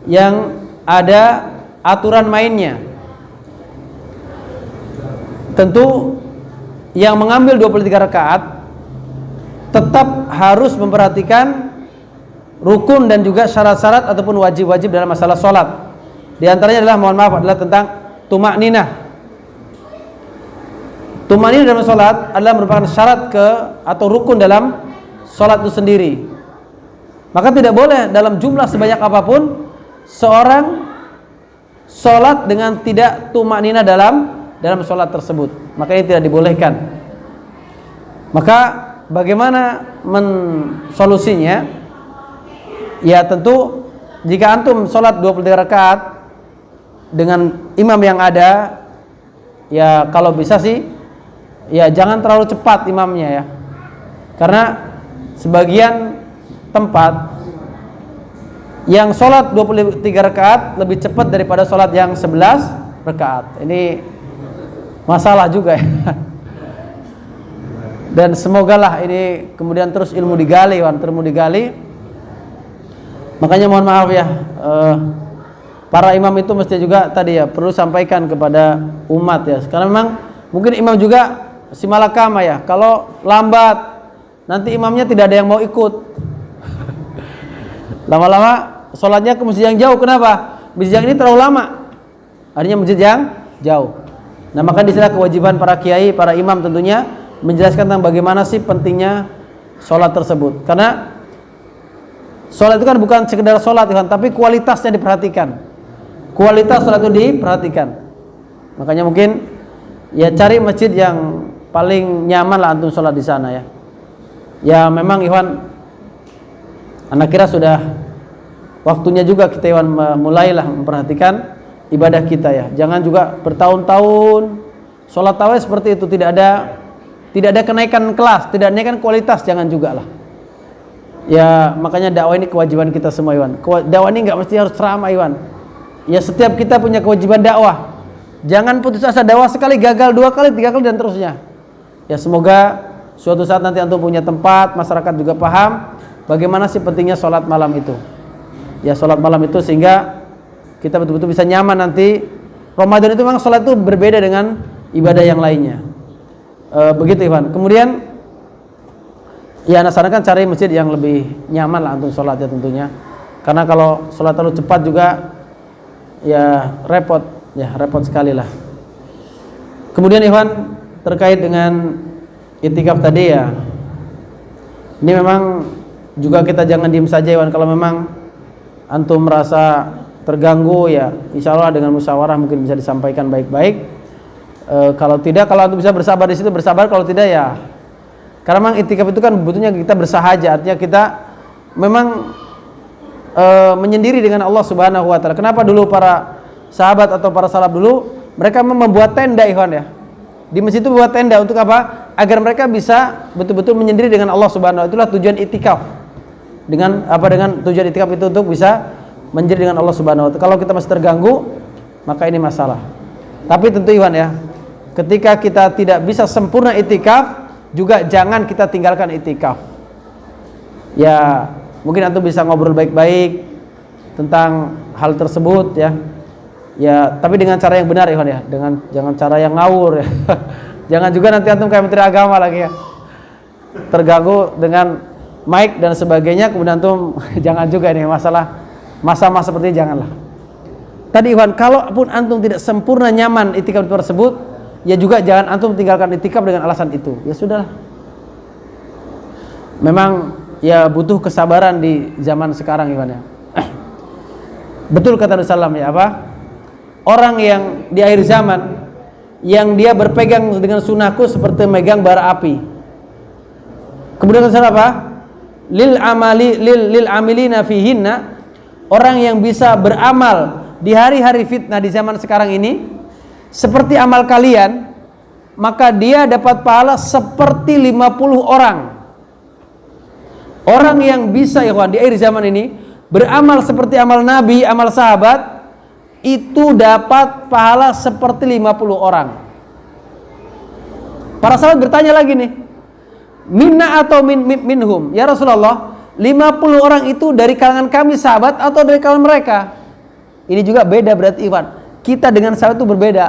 yang ada aturan mainnya. Tentu yang mengambil 23 rakaat tetap harus memperhatikan rukun dan juga syarat-syarat ataupun wajib-wajib dalam masalah salat. Di antaranya adalah, mohon maaf, adalah tentang tumakninah. Tumakninah dalam salat adalah merupakan syarat atau rukun dalam salat itu sendiri. Maka tidak boleh dalam jumlah sebanyak apapun seorang salat dengan tidak tumakninah dalam salat tersebut. Maka ini tidak dibolehkan. Maka bagaimana solusinya? Ya tentu jika antum salat 23 rakaat dengan imam yang ada, ya kalau bisa sih ya jangan terlalu cepat imamnya ya. Karena sebagian tempat yang sholat 23 rakaat lebih cepat daripada sholat yang 11 rakaat. Ini masalah juga ya. Dan semogalah ini kemudian terus ilmu digali, ilmu digali. Makanya mohon maaf ya, para imam itu mesti juga tadi ya perlu sampaikan kepada umat ya. Karena memang mungkin imam juga si malakama ya, kalau lambat nanti imamnya tidak ada yang mau ikut. Lama-lama sholatnya ke masjid yang jauh. Kenapa? Masjid yang ini terlalu lama, artinya masjid yang jauh. Nah maka disinilah kewajiban para kiai, para imam tentunya menjelaskan tentang bagaimana sih pentingnya sholat tersebut. Karena sholat itu kan bukan sekedar sholat kan, tapi kualitasnya diperhatikan. Kualitas sholat itu diperhatikan. Makanya mungkin ya cari masjid yang paling nyaman lah antum sholat di sana ya. Ya memang Ikhwan, anak kira sudah waktunya juga kita Ikhwan mulailah memperhatikan ibadah kita ya. Jangan juga bertahun-tahun sholat tarawih seperti itu, tidak ada kenaikan kelas, tidak naikkan kualitas, jangan juga lah. Ya makanya dakwah ini kewajiban kita semua Iwan. Dakwah ini nggak mesti harus ceramah Iwan. Ya setiap kita punya kewajiban dakwah. Jangan putus asa dakwah sekali gagal, 2 kali, 3 kali dan terusnya. Ya semoga suatu saat nanti antum punya tempat, masyarakat juga paham bagaimana sih pentingnya sholat malam itu. Ya sholat malam itu sehingga kita betul-betul bisa nyaman nanti. Ramadan itu memang sholat itu berbeda dengan ibadah yang lainnya. Begitu Iwan. Kemudian ya anak sarankan cari masjid yang lebih nyaman lah untuk sholatnya tentunya. Karena kalau sholat terlalu cepat juga ya repot sekali lah. Kemudian Iwan, terkait dengan itikaf tadi ya, ini memang juga kita jangan diem saja Iwan. Kalau memang antum merasa terganggu ya insya Allah dengan musyawarah mungkin bisa disampaikan baik-baik. Kalau tidak, kalau antum bisa bersabar di situ bersabar, kalau tidak ya, karena memang itikaf itu kan butuhnya kita bersahaja, artinya kita memang menyendiri dengan Allah Subhanahu wa taala. Kenapa dulu para sahabat atau para salaf dulu mereka membuat tenda Ikhwan ya. Di masjid itu buat tenda untuk apa? Agar mereka bisa betul-betul menyendiri dengan Allah Subhanahu wa taala. Itulah tujuan itikaf. dengan tujuan itikaf itu untuk bisa menjadi dengan Allah Subhanahu wa taala. Kalau kita masih terganggu, maka ini masalah. Tapi tentu Iwan ya, ketika kita tidak bisa sempurna itikaf, juga jangan kita tinggalkan itikaf. Ya, mungkin antum bisa ngobrol baik-baik tentang hal tersebut ya. Ya, tapi dengan cara yang benar Iwan ya, jangan cara yang ngawur ya. Jangan juga nanti antum kayak Menteri Agama lagi ya. Terganggu dengan mic dan sebagainya, kemudian antum jangan juga ini masalah masa-masa seperti ini, janganlah. Tadi Iwan, kalaupun antum tidak sempurna nyaman itikaf tersebut, ya juga jangan antum tinggalkan itikaf dengan alasan itu. Ya sudahlah. Memang ya butuh kesabaran di zaman sekarang Iwan ya. Betul kata Rasulullah ya apa? Orang yang di akhir zaman yang dia berpegang dengan sunnahku seperti megang bara api. Kemudian kata apa? Lil amilina fihinna, orang yang bisa beramal di hari-hari fitnah di zaman sekarang ini seperti amal kalian, maka dia dapat pahala seperti 50 orang. Orang yang bisa ya kawan di akhir zaman ini beramal seperti amal Nabi, amal sahabat, itu dapat pahala seperti 50 orang. Para sahabat bertanya lagi nih, minna atau minhum? Ya Rasulullah, 50 orang itu dari kalangan kami sahabat atau dari kalangan mereka? Ini juga beda berarti Iwan. Kita dengan sahabat itu berbeda.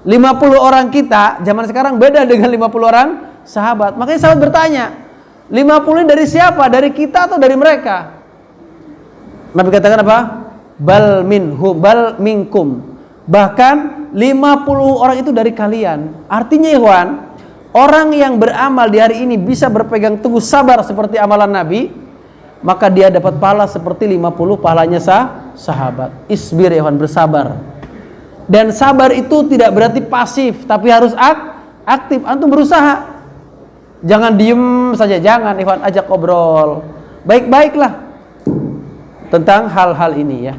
50 orang kita zaman sekarang beda dengan 50 orang sahabat. Makanya sahabat bertanya, 50 ini dari siapa? Dari kita atau dari mereka? Nabi katakan apa? Bal minhum, bal minkum. Bahkan 50 orang itu dari kalian. Artinya Ikhwan, orang yang beramal di hari ini bisa berpegang teguh sabar seperti amalan Nabi, maka dia dapat pahala seperti 50 pahalanya sahabat. Isbir Ikhwan, bersabar. Dan sabar itu tidak berarti pasif, tapi harus aktif. Antum berusaha. Jangan diem saja, jangan Ikhwan, ajak ngobrol. Baik-baiklah tentang hal-hal ini ya.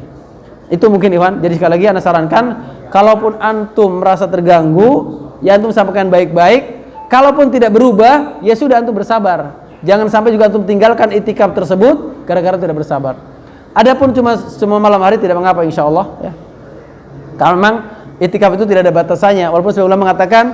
Itu mungkin Ikhwan. Jadi sekali lagi ana sarankan, kalaupun antum merasa terganggu, ya antum sampaikan baik-baik. Kalaupun tidak berubah, ya sudah antum bersabar. Jangan sampai juga antum tinggalkan itikaf tersebut gara-gara tidak bersabar. Adapun cuma malam hari tidak mengapa insyaallah ya. Kalau memang itikaf itu tidak ada batasannya, walaupun sebagian ulama mengatakan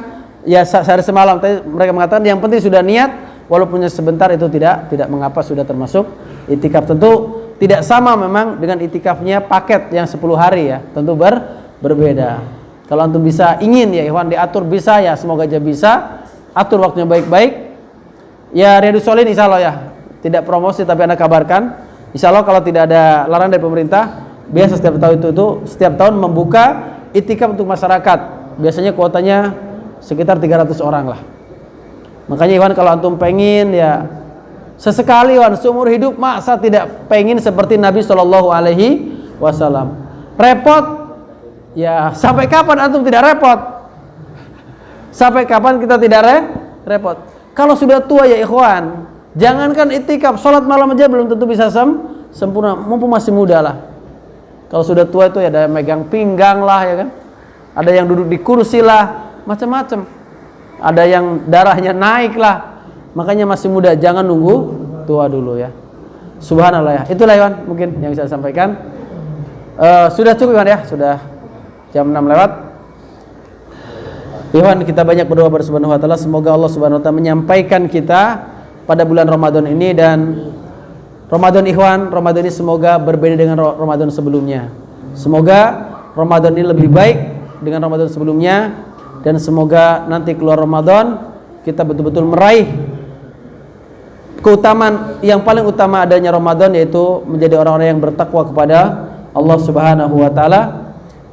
ya sehari semalam, tapi mereka mengatakan yang penting sudah niat, walaupun sebentar itu tidak mengapa, sudah termasuk itikaf. Tentu tidak sama memang dengan itikafnya paket yang 10 hari ya, tentu berbeda. Kalau antum bisa ingin ya Ikhwan diatur bisa ya, semoga aja bisa atur waktunya baik-baik. Ya Riyadhus Shalihin insyaallah ya, tidak promosi tapi Anda kabarkan. Insyaallah kalau tidak ada larangan dari pemerintah, biasa setiap tahun itu setiap tahun membuka itikaf untuk masyarakat. Biasanya kuotanya sekitar 300 orang lah. Makanya Iwan kalau antum pengen ya sesekali Iwan seumur hidup, masa tidak pengen seperti Nabi SAW. Repot ya, sampai kapan antum tidak repot? Sampai kapan kita tidak repot? Kalau sudah tua ya ikhwan, jangankan itikaf, sholat malam aja belum tentu bisa sempurna, mumpung masih muda lah. Kalau sudah tua itu ya ada megang pinggang lah ya kan, ada yang duduk di kursi lah, macam-macam. Ada yang darahnya naik lah. Makanya masih muda, jangan nunggu tua dulu ya. Subhanallah ya. Itulah Iwan mungkin yang bisa saya sampaikan. Sudah cukup Iwan ya, sudah jam 6 lewat. Iwan, kita banyak berdoa kepada Subhanahu wa taala, semoga Allah Subhanahu wa taala menyampaikan kita pada bulan Ramadan ini, dan Ramadan Ikhwan, Ramadan ini semoga berbeda dengan Ramadan sebelumnya. Semoga Ramadan ini lebih baik dengan Ramadan sebelumnya, dan semoga nanti keluar Ramadan kita betul-betul meraih keutamaan yang paling utama adanya Ramadan, yaitu menjadi orang-orang yang bertakwa kepada Allah Subhanahu wa taala.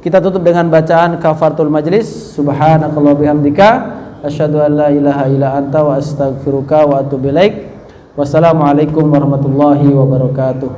Kita tutup dengan bacaan kafaratul majlis. Subhanakallah bihamdika asyhadu an la ilaha illa anta wa astaghfiruka wa atubu ilaik. Wassalamualaikum warahmatullahi wabarakatuh.